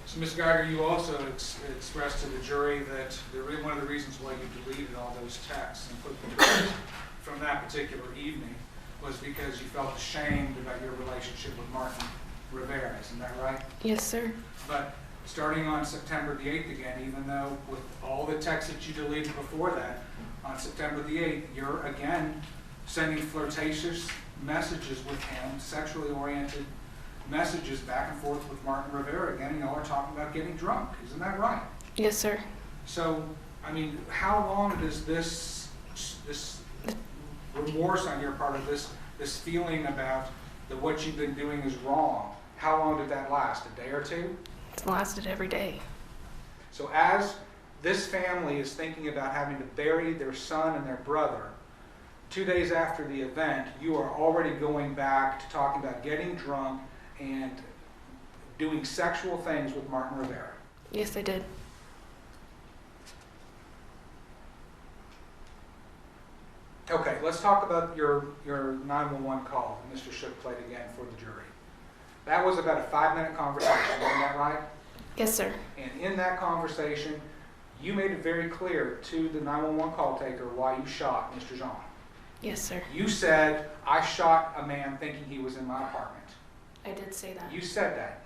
Speaker 4: So, Ms. Geiger, you also expressed to the jury that one of the reasons why you deleted all those texts and put them away from that particular evening was because you felt ashamed about your relationship with Martin Rivera. Isn't that right?
Speaker 3: Yes, sir.
Speaker 4: But starting on September the 8th again, even though with all the texts that you deleted before that, on September the 8th, you're again sending flirtatious messages with him, sexually oriented messages back and forth with Martin Rivera again, and y'all are talking about getting drunk. Isn't that right?
Speaker 3: Yes, sir.
Speaker 4: So, I mean, how long does this remorse on your part of this feeling about that what you've been doing is wrong, how long did that last? A day or two?
Speaker 3: It's lasted every day.
Speaker 4: So as this family is thinking about having to bury their son and their brother, 2 days after the event, you are already going back to talking about getting drunk and doing sexual things with Martin Rivera.
Speaker 3: Yes, I did.
Speaker 4: Okay, let's talk about your 911 call, Mr. Shook played again for the jury. That was about a 5-minute conversation, isn't that right?
Speaker 3: Yes, sir.
Speaker 4: And in that conversation, you made it very clear to the 911 call taker why you shot Mr. Jean.
Speaker 3: Yes, sir.
Speaker 4: You said, I shot a man thinking he was in my apartment.
Speaker 3: I did say that.
Speaker 4: You said that,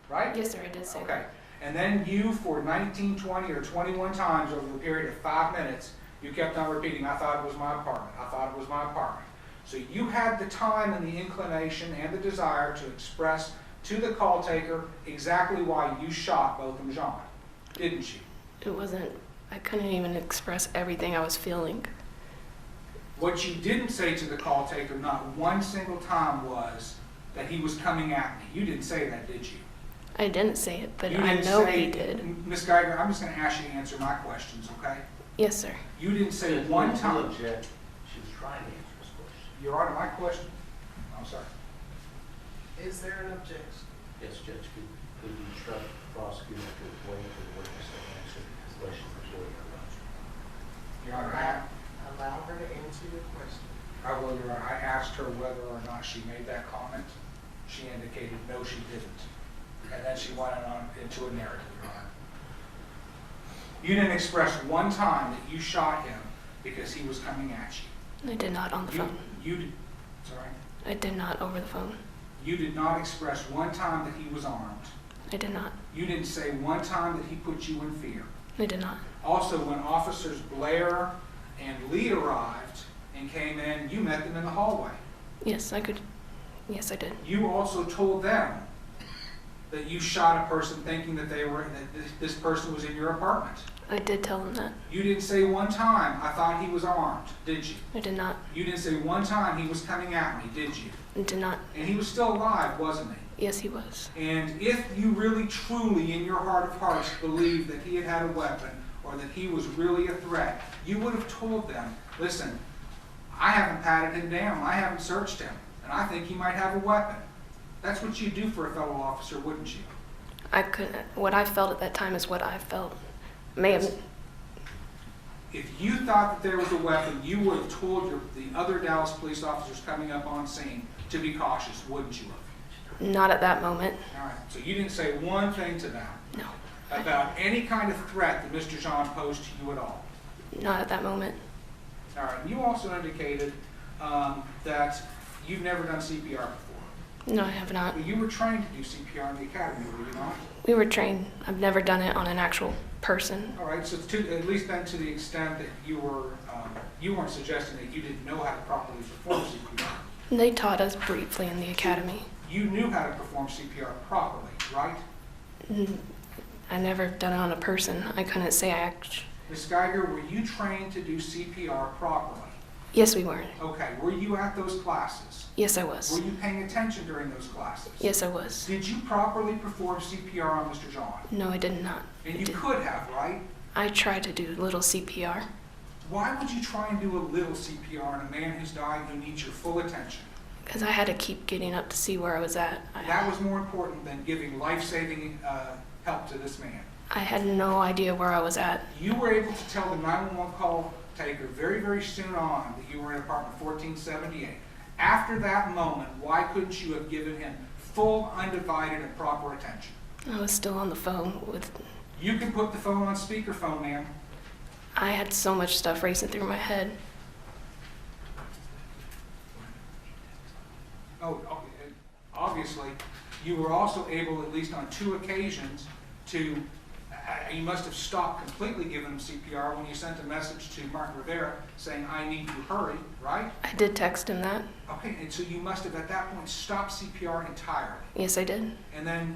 Speaker 4: right?
Speaker 3: Yes, sir, I did say
Speaker 4: Okay.
Speaker 3: that.
Speaker 4: And then you, for 19, 20, or 21 times over the period of 5 minutes, you kept on repeating, I thought it was my apartment. I thought it was my apartment. So you had the time and the inclination and the desire to express to the call taker exactly why you shot Botham Jean, didn't you?
Speaker 3: It wasn't, I couldn't even express everything I was feeling.
Speaker 4: What you didn't say to the call taker not one single time was that he was coming at me. You didn't say that, did you?
Speaker 3: I didn't say it, but
Speaker 4: You
Speaker 3: I
Speaker 4: didn't
Speaker 3: know
Speaker 4: say-
Speaker 3: he did.
Speaker 4: Ms. Geiger, I'm just going to ask you to answer my questions, okay?
Speaker 3: Yes, sir.
Speaker 4: You didn't say one time.
Speaker 2: Object. She was trying to answer this question.
Speaker 4: Your Honor, my question? I'm sorry.
Speaker 6: Is there an objection?
Speaker 2: Yes, Judge, could you instruct the prosecutor to wait for the witness to answer the question before you run?
Speaker 4: Your Honor,
Speaker 6: Allow her to answer your question.
Speaker 4: I will, Your Honor. I asked her whether or not she made that comment. She indicated no, she didn't. And then she went on into a narrative, Your Honor. You didn't express one time that you shot him because he was coming at you.
Speaker 3: I did not on the phone.
Speaker 4: You did, sorry?
Speaker 3: I did not over the phone.
Speaker 4: You did not express one time that he was armed.
Speaker 3: I did not.
Speaker 4: You didn't say one time that he put you in fear.
Speaker 3: I did not.
Speaker 4: Also, when officers Blair and Lee arrived and came in, you met them in the hallway.
Speaker 3: Yes, I could. Yes, I did.
Speaker 4: You also told them that you shot a person thinking that this person was in your apartment.
Speaker 3: I did tell them that.
Speaker 4: You didn't say one time, I thought he was armed, did you?
Speaker 3: I did not.
Speaker 4: You didn't say one time he was coming at me, did you?
Speaker 3: I did not.
Speaker 4: And he was still alive, wasn't he?
Speaker 3: Yes, he was.
Speaker 4: And if you really truly in your heart of hearts believed that he had a weapon or that he was really a threat, you would have told them, listen, I haven't patted him down, I haven't searched him, and I think he might have a weapon. That's what you do for a fellow officer, wouldn't you?
Speaker 3: I couldn't. What I felt at that time is what I felt. May have.
Speaker 4: If you thought that there was a weapon, you would have told the other Dallas police officers coming up on scene to be cautious, wouldn't you have?
Speaker 3: Not at that moment.
Speaker 4: All right, so you didn't say one thing to them
Speaker 3: No.
Speaker 4: about any kind of threat that Mr. Jean posed to you at all.
Speaker 3: Not at that moment.
Speaker 4: All right, and you also indicated that you've never done CPR before.
Speaker 3: No, I have not.
Speaker 4: But you were trained to do CPR in the academy, were you not?
Speaker 3: We were trained. I've never done it on an actual person.
Speaker 4: All right, so at least then to the extent that you weren't suggesting that you didn't know how to properly perform CPR.
Speaker 3: They taught us briefly in the academy.
Speaker 4: You knew how to perform CPR properly, right?
Speaker 3: I never done it on a person. I couldn't say I actually.
Speaker 4: Ms. Geiger, were you trained to do CPR properly?
Speaker 3: Yes, we were.
Speaker 4: Okay, were you at those classes?
Speaker 3: Yes, I was.
Speaker 4: Were you paying attention during those classes?
Speaker 3: Yes, I was.
Speaker 4: Did you properly perform CPR on Mr. Jean?
Speaker 3: No, I did not.
Speaker 4: And you could have, right?
Speaker 3: I tried to do a little CPR
Speaker 4: Why would you try and do a little CPR on a man who's dying who needs your full attention?
Speaker 3: because I had to keep getting up to see where I was at.
Speaker 4: That was more important than giving life-saving help to this man.
Speaker 3: I had no idea where I was at.
Speaker 4: You were able to tell the 911 call taker very, very soon on that you were in apartment 1478. After that moment, why couldn't you have given him full, undivided, and proper attention?
Speaker 3: I was still on the phone with.
Speaker 4: You can put the phone on speakerphone, ma'am.
Speaker 3: I had so much stuff racing through my head.
Speaker 4: Oh, obviously, you were also able, at least on 2 occasions, to, you must have stopped completely giving him CPR when you sent a message to Martin Rivera saying, I need you, hurry, right?
Speaker 3: I did text him that.
Speaker 4: Okay, and so you must have at that point stopped CPR entirely.
Speaker 3: Yes, I did.
Speaker 4: And then,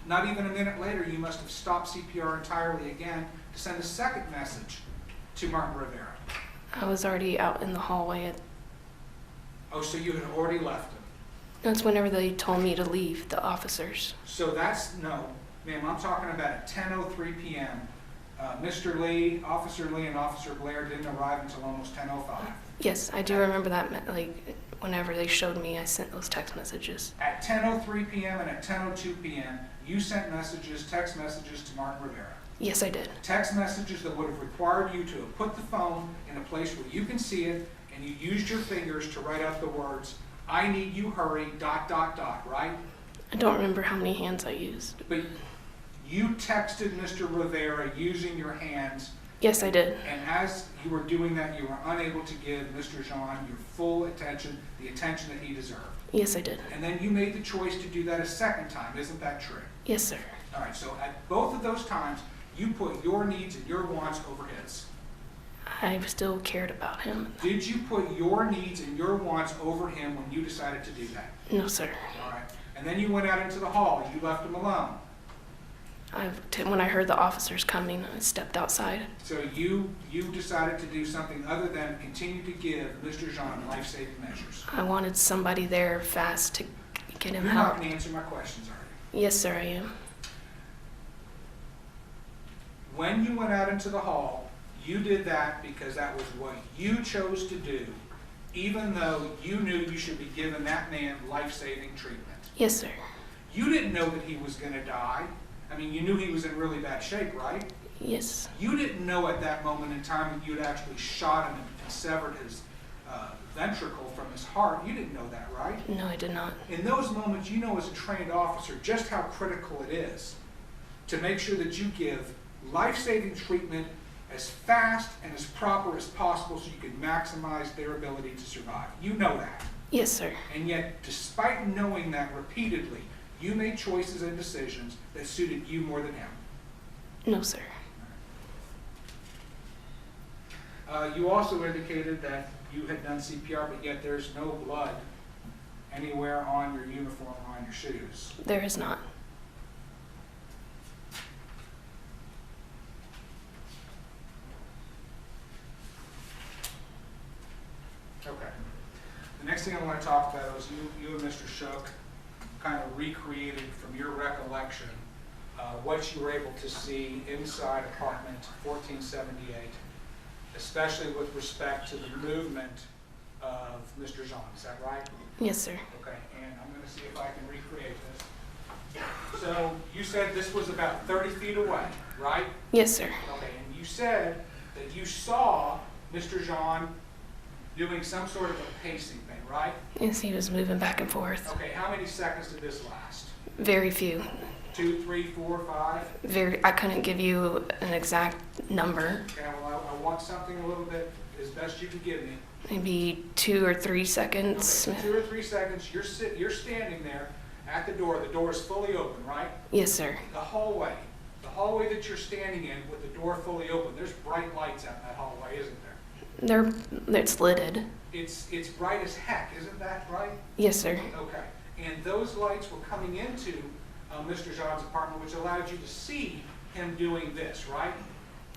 Speaker 4: not even a minute later, you must have stopped CPR entirely again to send a second message to Martin Rivera.
Speaker 3: I was already out in the hallway.
Speaker 4: Oh, so you had already left him.
Speaker 3: That's whenever they told me to leave, the officers.
Speaker 4: So that's, no, ma'am, I'm talking about at 10:03 p.m. Mr. Lee, Officer Lee, and Officer Blair didn't arrive until almost 10:05.
Speaker 3: Yes, I do remember that. Like, whenever they showed me, I sent those text messages.
Speaker 4: At 10:03 p.m. and at 10:02 p.m., you sent messages, text messages to Martin Rivera.
Speaker 3: Yes, I did.
Speaker 4: Text messages that would have required you to have put the phone in a place where you can see it, and you used your fingers to write out the words, "I need you, hurry, ... right?
Speaker 3: I don't remember how many hands I used.
Speaker 4: But you texted Mr. Rivera using your hands,
Speaker 3: Yes, I did.
Speaker 4: and as you were doing that, you were unable to give Mr. Jean your full attention, the attention that he deserved.
Speaker 3: Yes, I did.
Speaker 4: And then you made the choice to do that a second time, isn't that true?
Speaker 3: Yes, sir.
Speaker 4: All right, so at both of those times, you put your needs and your wants over his.
Speaker 3: I still cared about him.
Speaker 4: Did you put your needs and your wants over him when you decided to do that?
Speaker 3: No, sir.
Speaker 4: All right, and then you went out into the hall, you left him alone.
Speaker 3: When I heard the officers coming, I stepped outside.
Speaker 4: So you decided to do something other than continue to give Mr. Jean life-saving measures.
Speaker 3: I wanted somebody there fast to get him
Speaker 4: You're not
Speaker 3: help.
Speaker 4: going to answer my questions, are you?
Speaker 3: Yes, sir, I am.
Speaker 4: When you went out into the hall, you did that because that was what you chose to do, even though you knew you should be giving that man life-saving treatment.
Speaker 3: Yes, sir.
Speaker 4: You didn't know that he was going to die. I mean, you knew he was in really bad shape, right?
Speaker 3: Yes.
Speaker 4: You didn't know at that moment in time that you'd actually shot him and severed his ventricle from his heart. You didn't know that, right?
Speaker 3: No, I did not.
Speaker 4: In those moments, you know as a trained officer just how critical it is to make sure that you give life-saving treatment as fast and as proper as possible so you can maximize their ability to survive. You know that.
Speaker 3: Yes, sir.
Speaker 4: And yet, despite knowing that repeatedly, you made choices and decisions that suited you more than him.
Speaker 3: No, sir.
Speaker 4: You also indicated that you had done CPR, but yet there's no blood anywhere on your uniform or on your shoes.
Speaker 3: There is not.
Speaker 4: Okay. The next thing I want to talk about is you and Mr. Shook kind of recreated from your recollection what you were able to see inside apartment 1478, especially with respect to the movement of Mr. Jean. Is that right?
Speaker 3: Yes, sir.
Speaker 4: Okay, and I'm going to see if I can recreate this. So you said this was about 30 feet away, right?
Speaker 3: Yes, sir.
Speaker 4: Okay, and you said that you saw Mr. Jean doing some sort of a pacing thing, right?
Speaker 3: Yes, he was moving back and forth.
Speaker 4: Okay, how many seconds did this last?
Speaker 3: Very few.
Speaker 4: 2, 3, 4, 5?
Speaker 3: I couldn't give you an exact number.
Speaker 4: Okay, well, I want something a little bit as best you can give me.
Speaker 3: Maybe 2 or 3 seconds.
Speaker 4: Okay, 2 or 3 seconds. You're standing there at the door. The door is fully open, right?
Speaker 3: Yes, sir.
Speaker 4: The hallway that you're standing in with the door fully open. There's bright lights out in that hallway, isn't there?
Speaker 3: It's lidded.
Speaker 4: It's bright as heck, isn't that right?
Speaker 3: Yes, sir.
Speaker 4: Okay, and those lights were coming into Mr. Jean's apartment, which allowed you to see him doing this, right?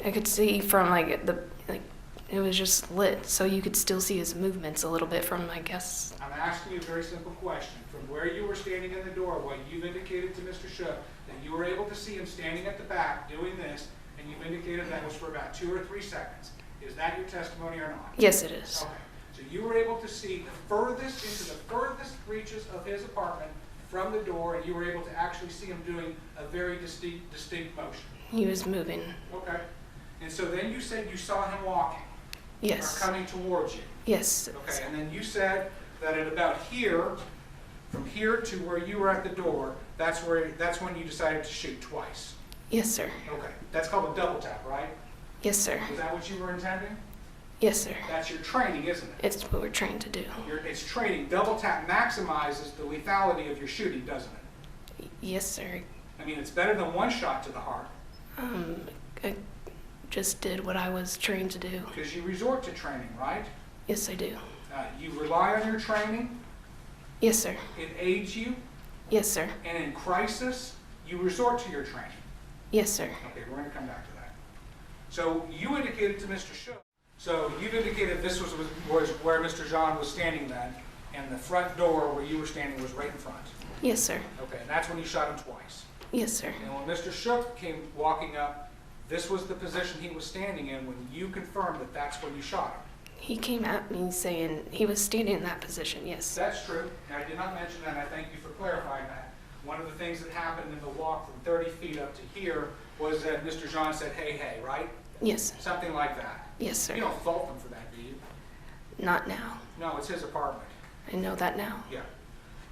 Speaker 3: I could see from it was just lit, so you could still see his movements a little bit from, I guess.
Speaker 4: I'm asking you a very simple question. From where you were standing in the doorway, you've indicated to Mr. Shook that you were able to see him standing at the back doing this, and you've indicated that was for about 2 or 3 seconds. Is that your testimony or not?
Speaker 3: Yes, it is.
Speaker 4: Okay, so you were able to see the furthest, into the furthest reaches of his apartment from the door, and you were able to actually see him doing a very distinct motion.
Speaker 3: He was moving.
Speaker 4: Okay, and so then you said you saw him walking.
Speaker 3: Yes.
Speaker 4: Or coming towards you.
Speaker 3: Yes.
Speaker 4: Okay, and then you said that at about here, from here to where you were at the door, that's when you decided to shoot twice.
Speaker 3: Yes, sir.
Speaker 4: Okay, that's called a double tap, right?
Speaker 3: Yes, sir.
Speaker 4: Is that what you were intending?
Speaker 3: Yes, sir.
Speaker 4: That's your training, isn't it?
Speaker 3: It's what we're trained to do.
Speaker 4: It's training. Double tap maximizes the lethality of your shooting, doesn't it?
Speaker 3: Yes, sir.
Speaker 4: I mean, it's better than one shot to the heart.
Speaker 3: I just did what I was trained to do.
Speaker 4: Because you resort to training, right?
Speaker 3: Yes, I do.
Speaker 4: You rely on your training.
Speaker 3: Yes, sir.
Speaker 4: It aids you.
Speaker 3: Yes, sir.
Speaker 4: And in crisis, you resort to your training.
Speaker 3: Yes, sir.
Speaker 4: Okay, we're going to come back to that. So you indicated to Mr. Shook. So you've indicated this was where Mr. Jean was standing then, and the front door where you were standing was right in front.
Speaker 3: Yes, sir.
Speaker 4: Okay, and that's when you shot him twice.
Speaker 3: Yes, sir.
Speaker 4: And when Mr. Shook came walking up, this was the position he was standing in when you confirmed that that's when you shot him.
Speaker 3: He came at me saying he was standing in that position, yes.
Speaker 4: That's true. And I did not mention that, and I thank you for clarifying that. one of the things that happened in the walk from 30 feet up to here was that Mr. Jean said, hey, hey, right?
Speaker 3: Yes, sir.
Speaker 4: Something like that.
Speaker 3: Yes, sir.
Speaker 4: You don't fault him for that, do you?
Speaker 3: Not now.
Speaker 4: No, it's his apartment.
Speaker 3: I know that now.
Speaker 4: Yeah.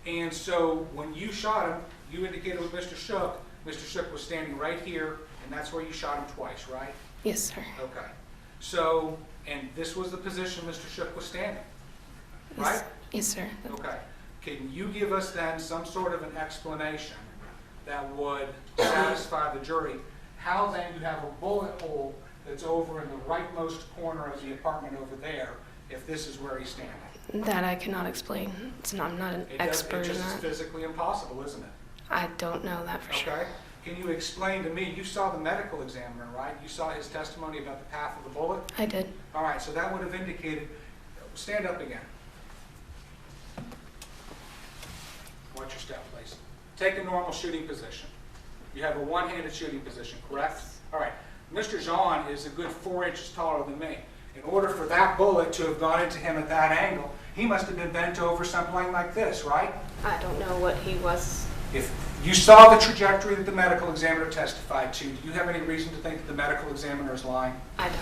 Speaker 4: And so when you shot him, you indicated with Mr. Shook. Mr. Shook was standing right here, and that's where you shot him twice, right?
Speaker 3: Yes, sir.
Speaker 4: Okay. So, and this was the position Mr. Shook was standing, right?
Speaker 3: Yes, yes, sir.
Speaker 4: Okay. Can you give us then some sort of an explanation that would satisfy the jury how then you have a bullet hole that's over in the rightmost corner of the apartment over there if this is where he's standing?
Speaker 3: That I cannot explain. I'm not an expert
Speaker 4: It
Speaker 3: in
Speaker 4: just is
Speaker 3: that.
Speaker 4: physically impossible, isn't it?
Speaker 3: I don't know that for sure.
Speaker 4: Okay. Can you explain to me, you saw the medical examiner, right? You saw his testimony about the path of the bullet?
Speaker 3: I did.
Speaker 4: All right, so that would have indicated, stand up again. Watch your step, please. Take a normal shooting position. You have a one-handed shooting position, correct? All right. Mr. Jean is a good 4 inches taller than me. In order for that bullet to have gone into him at that angle, he must have been bent over something like this, right?
Speaker 3: I don't know what he was.
Speaker 4: If you saw the trajectory that the medical examiner testified to, do you have any reason to think that the medical examiner is lying?
Speaker 3: I don't.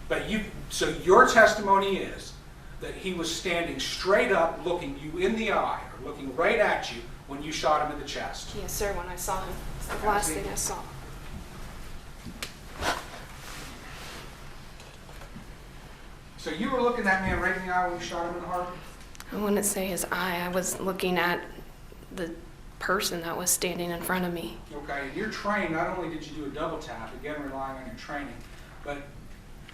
Speaker 4: But so your testimony is that he was standing straight up, looking you in the eye, or looking right at you when you shot him in the chest.
Speaker 3: Yes, sir, when I saw him. It's the last thing I saw.
Speaker 4: So you were looking that man right in the eye when you shot him in the heart?
Speaker 3: I wouldn't say his eye. I was looking at the person that was standing in front of me.
Speaker 4: Okay, and you're trained, not only did you do a double tap, again relying on your training, but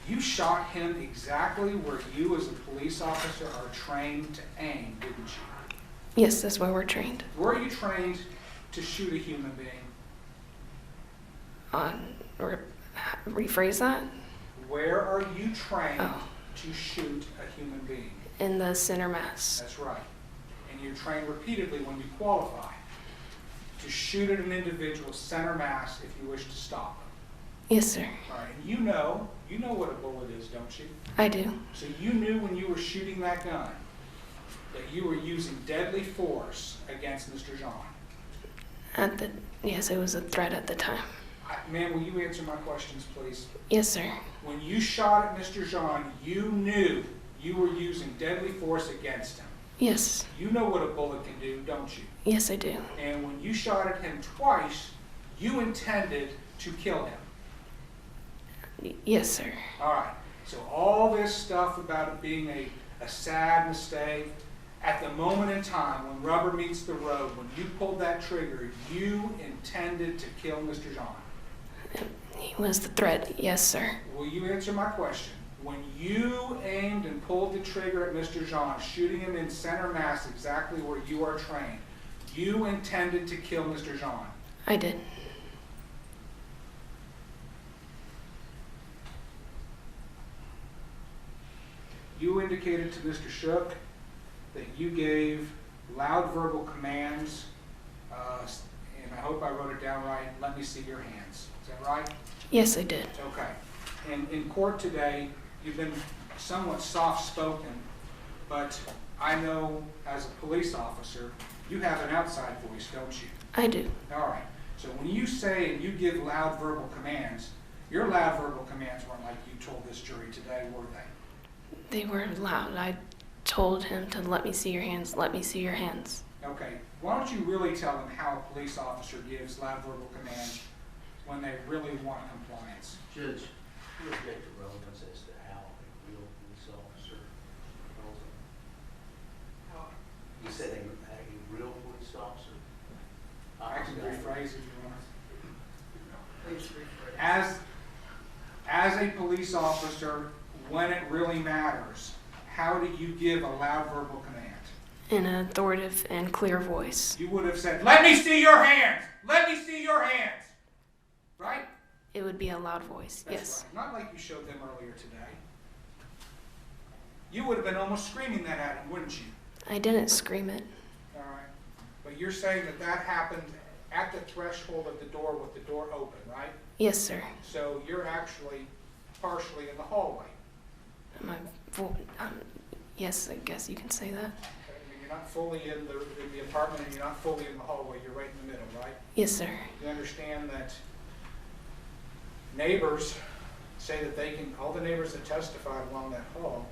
Speaker 4: you shot him exactly where you as a police officer are trained to aim, didn't you?
Speaker 3: Yes, that's where we're trained.
Speaker 4: Were you trained to shoot a human being?
Speaker 3: Rephrase that?
Speaker 4: Where are you trained
Speaker 3: Oh.
Speaker 4: to shoot a human being?
Speaker 3: In the center mass.
Speaker 4: That's right. And you're trained repeatedly when you qualify to shoot at an individual's center mass if you wish to stop them.
Speaker 3: Yes, sir.
Speaker 4: All right, and you know what a bullet is, don't you?
Speaker 3: I do.
Speaker 4: So you knew when you were shooting that gun that you were using deadly force against Mr. Jean.
Speaker 3: Yes, it was a threat at the time.
Speaker 4: Ma'am, will you answer my questions, please?
Speaker 3: Yes, sir.
Speaker 4: When you shot at Mr. Jean, you knew you were using deadly force against him.
Speaker 3: Yes.
Speaker 4: You know what a bullet can do, don't you?
Speaker 3: Yes, I do.
Speaker 4: And when you shot at him twice, you intended to kill him.
Speaker 3: Yes, sir.
Speaker 4: All right. So all this stuff about it being a sad mistake, at the moment in time when rubber meets the road, when you pulled that trigger, you intended to kill Mr. Jean.
Speaker 3: He was the threat. Yes, sir.
Speaker 4: Will you answer my question? When you aimed and pulled the trigger at Mr. Jean, shooting him in center mass exactly where you are trained, you intended to kill Mr. Jean.
Speaker 3: I did.
Speaker 4: You indicated to Mr. Shook that you gave loud verbal commands, and I hope I wrote it down right, let me see your hands. Is that right?
Speaker 3: Yes, I did.
Speaker 4: Okay. And in court today, you've been somewhat soft-spoken, but I know as a police officer, you have an outside voice, don't you?
Speaker 3: I do.
Speaker 4: All right. So when you say and you give loud verbal commands, your loud verbal commands weren't like you told this jury today, were they?
Speaker 3: They were loud. I told him to let me see your hands, let me see your hands.
Speaker 4: Okay. Why don't you really tell them how a police officer gives loud verbal commands when they really want compliance?
Speaker 2: Judge, you object to relevance as to how a real police officer tells them. You said a real police officer?
Speaker 4: I can rephrase if you want.
Speaker 6: Please rephrase.
Speaker 4: As a police officer, when it really matters, how do you give a loud verbal command?
Speaker 3: In an authoritative and clear voice.
Speaker 4: You would have said, let me see your hands! Let me see your hands! Right?
Speaker 3: It would be a loud voice,
Speaker 4: That's
Speaker 3: yes.
Speaker 4: right. Not like you showed them earlier today. You would have been almost screaming that at him, wouldn't you?
Speaker 3: I didn't scream it.
Speaker 4: All right. But you're saying that that happened at the threshold of the door with the door open, right?
Speaker 3: Yes, sir.
Speaker 4: So you're actually partially in the hallway.
Speaker 3: My yes, I guess you can say that.
Speaker 4: Okay? I mean, you're not fully in the apartment and you're not fully in the hallway, you're right in the middle, right?
Speaker 3: Yes, sir.
Speaker 4: You understand that neighbors say that they can, all the neighbors that testified along that hall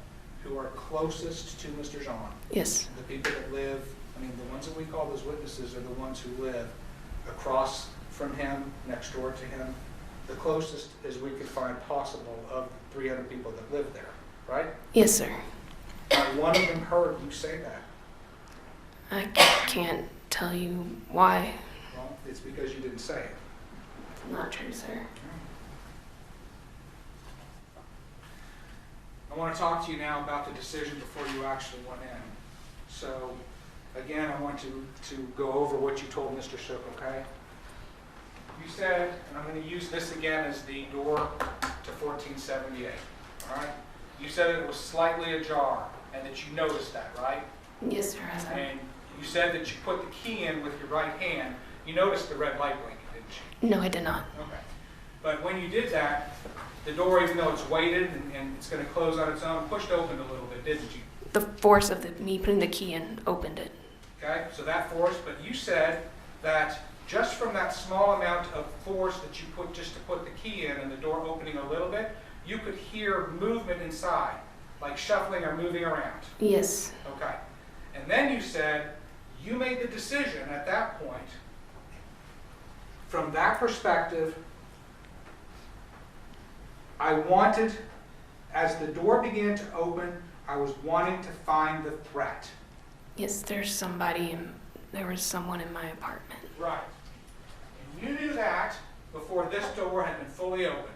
Speaker 4: who are closest to Mr. Jean,
Speaker 3: Yes.
Speaker 4: the people that live, I mean, the ones that we call as witnesses are the ones who live across from him, next door to him, the closest as we could find possible of 300 people that live there, right?
Speaker 3: Yes, sir.
Speaker 4: Not one of them heard you say that.
Speaker 3: I can't tell you why.
Speaker 4: Well, it's because you didn't say it.
Speaker 3: Not true, sir.
Speaker 4: I want to talk to you now about the decision before you actually went in. So, again, I want to go over what you told Mr. Shook, okay? You said, and I'm going to use this again as the door to 1478, all right? You said it was slightly ajar and that you noticed that, right?
Speaker 3: Yes, sir.
Speaker 4: And you said that you put the key in with your right hand. You noticed the red light blinking, didn't you?
Speaker 3: No, I did not.
Speaker 4: Okay. But when you did that, the door, even though it's weighted and it's going to close on its own, pushed open a little bit, didn't you?
Speaker 3: The force of me putting the key in opened it.
Speaker 4: Okay, so that force, but you said that just from that small amount of force that you put just to put the key in and the door opening a little bit, you could hear movement inside, like shuffling or moving around.
Speaker 3: Yes.
Speaker 4: Okay. And then you said you made the decision at that point, from that perspective, I wanted, as the door began to open, I was wanting to find the threat.
Speaker 3: Yes, there was someone in my apartment.
Speaker 4: Right. And you knew that before this door had been fully open.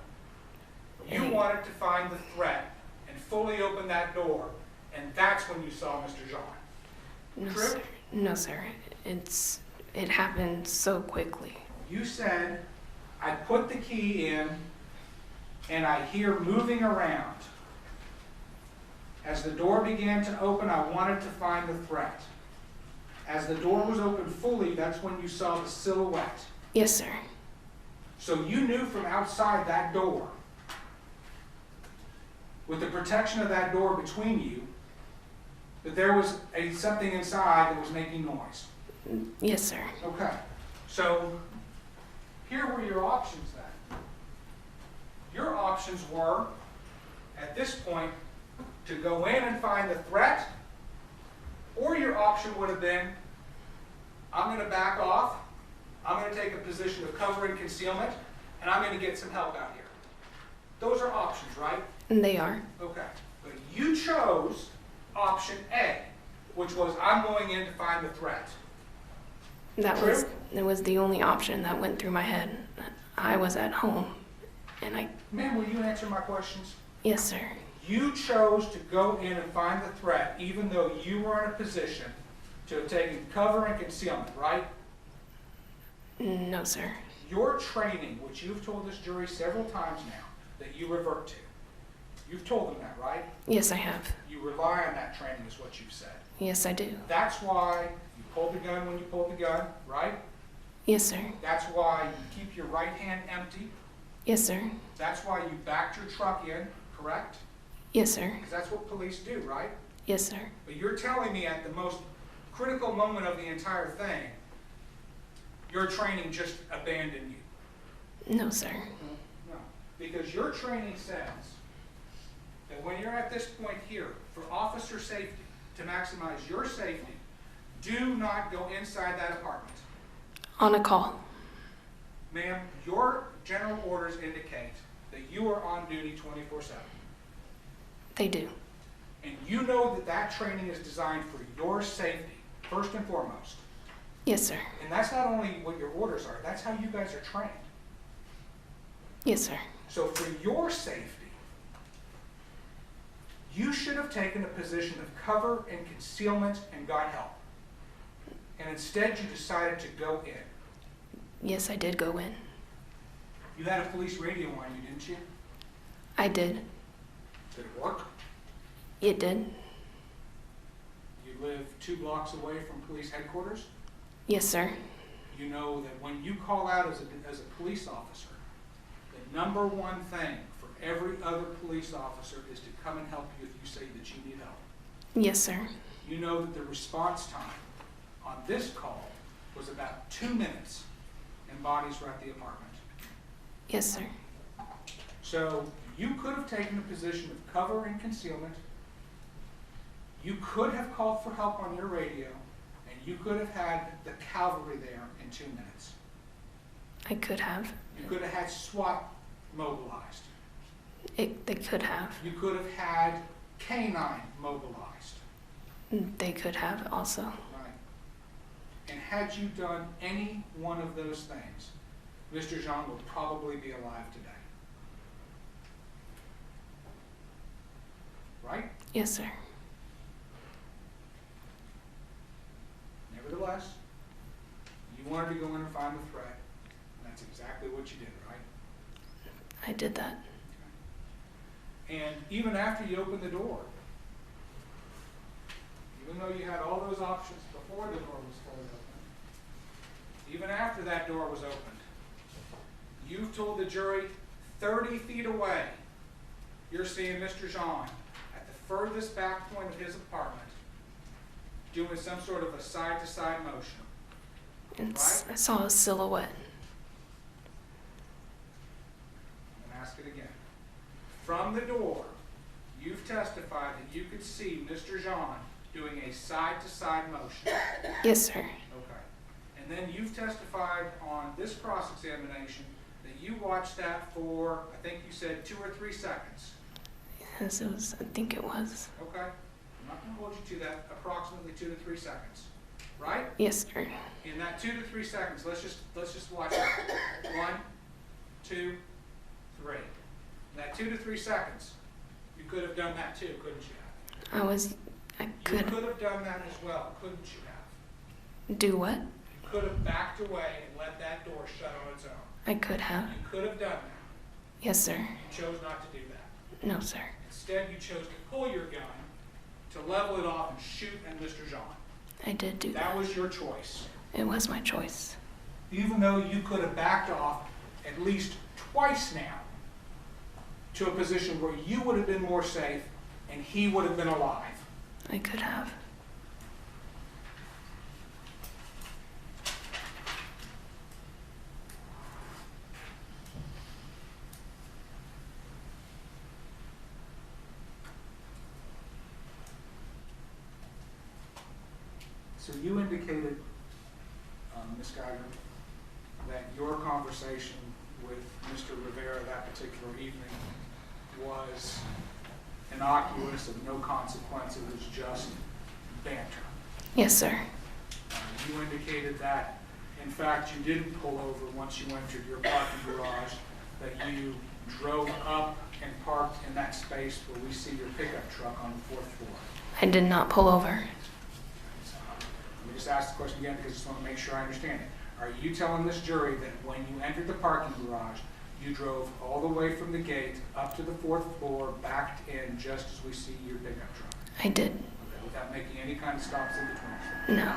Speaker 4: You wanted to find the threat and fully open that door, and that's when you saw Mr. Jean.
Speaker 3: No,
Speaker 4: True?
Speaker 3: sir. No, sir. It happened so quickly.
Speaker 4: You said, I put the key in, and I hear moving around. As the door began to open, I wanted to find the threat. As the door was open fully, that's when you saw the silhouette.
Speaker 3: Yes, sir.
Speaker 4: So you knew from outside that door, with the protection of that door between you, that there was something inside that was making noise.
Speaker 3: Yes, sir.
Speaker 4: Okay. So here were your options then. Your options were, at this point, to go in and find the threat, or your option would have been, I'm going to back off, I'm going to take a position of cover and concealment, and I'm going to get some help out here. Those are options, right?
Speaker 3: And they are.
Speaker 4: Okay. But you chose option A, which was, I'm going in to find the threat.
Speaker 3: That
Speaker 4: True?
Speaker 3: was the only option that went through my head. I was at home, and
Speaker 4: Ma'am, will you answer my questions?
Speaker 3: yes, sir.
Speaker 4: You chose to go in and find the threat, even though you were in a position to have taken cover and concealment, right?
Speaker 3: No, sir.
Speaker 4: Your training, which you've told this jury several times now, that you revert to, you've told them that, right?
Speaker 3: Yes, I have.
Speaker 4: You rely on that training is what you've said.
Speaker 3: Yes, I do.
Speaker 4: That's why you pulled the gun when you pulled the gun, right?
Speaker 3: Yes, sir.
Speaker 4: That's why you keep your right hand empty.
Speaker 3: Yes, sir.
Speaker 4: That's why you backed your truck in, correct?
Speaker 3: Yes, sir.
Speaker 4: Because that's what police do, right?
Speaker 3: Yes, sir.
Speaker 4: But you're telling me at the most critical moment of the entire thing, your training just abandoned you.
Speaker 3: No, sir.
Speaker 4: No. Because your training says that when you're at this point here, for officer safety, to maximize your safety, do not go inside that apartment.
Speaker 3: On a call.
Speaker 4: Ma'am, your general orders indicate that you are on duty 24/7.
Speaker 3: They do.
Speaker 4: And you know that that training is designed for your safety, first and foremost.
Speaker 3: Yes, sir.
Speaker 4: And that's not only what your orders are, that's how you guys are trained.
Speaker 3: Yes, sir.
Speaker 4: So for your safety, you should have taken a position of cover and concealment and got help. And instead you decided to go in.
Speaker 3: Yes, I did go in.
Speaker 4: You had a police radio on you, didn't you?
Speaker 3: I did.
Speaker 4: Did it work?
Speaker 3: It did.
Speaker 4: You live 2 blocks away from police headquarters.
Speaker 3: Yes, sir.
Speaker 4: You know that when you call out as a police officer, the #1 thing for every other police officer is to come and help you if you say that you need help.
Speaker 3: Yes, sir.
Speaker 4: You know that the response time on this call was about 2 minutes and bodies were at the apartment.
Speaker 3: Yes, sir.
Speaker 4: So you could have taken a position of cover and concealment. You could have called for help on your radio, and you could have had the cavalry there in 2 minutes.
Speaker 3: I could have.
Speaker 4: You could have had SWAT mobilized.
Speaker 3: They could have.
Speaker 4: You could have had K-9 mobilized.
Speaker 3: They could have also.
Speaker 4: Right. And had you done any one of those things, Mr. Jean would probably be alive today. Right?
Speaker 3: Yes, sir.
Speaker 4: Nevertheless, you wanted to go in and find the threat, and that's exactly what you did, right?
Speaker 3: I did that.
Speaker 4: And even after you opened the door, even though you had all those options before the door was fully open, even after that door was opened, you've told the jury 30 feet away, you're seeing Mr. Jean at the furthest back point of his apartment doing some sort of a side-to-side motion.
Speaker 3: And
Speaker 4: Right?
Speaker 3: I saw a silhouette.
Speaker 4: I'm going to ask it again. From the door, you've testified that you could see Mr. Jean doing a side-to-side motion.
Speaker 3: Yes, sir.
Speaker 4: Okay. And then you've testified on this cross-examination that you watched that for, I think you said 2 or 3 seconds.
Speaker 3: Yes, it was. I think it was.
Speaker 4: Okay? I'm not going to hold you to that, approximately 2 to 3 seconds. Right?
Speaker 3: Yes, sir.
Speaker 4: In that 2 to 3 seconds, let's just watch it. 1, 2, 3. In that 2 to 3 seconds, you could have done that too, couldn't you have?
Speaker 3: I
Speaker 4: You
Speaker 3: could
Speaker 4: could have done that as well, couldn't you have?
Speaker 3: do what?
Speaker 4: You could have backed away and let that door shut on its own.
Speaker 3: I could have.
Speaker 4: You could have done that.
Speaker 3: Yes, sir.
Speaker 4: You chose not to do that.
Speaker 3: No, sir.
Speaker 4: Instead, you chose to pull your gun, to level it off and shoot at Mr. Jean.
Speaker 3: I did do
Speaker 4: That
Speaker 3: that.
Speaker 4: was your choice.
Speaker 3: It was my choice.
Speaker 4: Even though you could have backed off at least twice now to a position where you would have been more safe and he would have been alive.
Speaker 3: I could have.
Speaker 4: So you indicated, Ms. Geiger, that your conversation with Mr. Rivera that particular evening was innocuous, of no consequence, it was just banter.
Speaker 3: Yes, sir.
Speaker 4: You indicated that, in fact, you didn't pull over once you entered your parking garage, that you drove up and parked in that space where we see your pickup truck on the 4th floor.
Speaker 3: I did not pull over.
Speaker 4: Let me just ask the question again because I just want to make sure I understand it. Are you telling this jury that when you entered the parking garage, you drove all the way from the gate up to the 4th floor, backed in just as we see your pickup truck?
Speaker 3: I did.
Speaker 4: Okay, without making any kind of stops in between?
Speaker 3: No.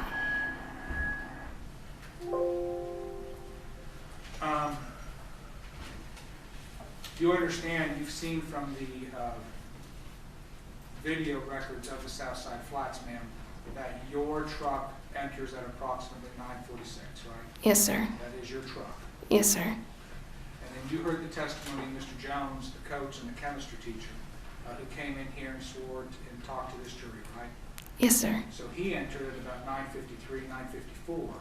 Speaker 4: You understand, you've seen from the video records of the Southside Flats, ma'am, that your truck enters at approximately 9:46, right?
Speaker 3: Yes, sir.
Speaker 4: That is your truck.
Speaker 3: Yes, sir.
Speaker 4: And then you heard the testimony of Mr. Jones, the coach and the chemistry teacher, who came in here and swore and talked to this jury, right?
Speaker 3: Yes, sir.
Speaker 4: So he entered at about 9:53, 9:54,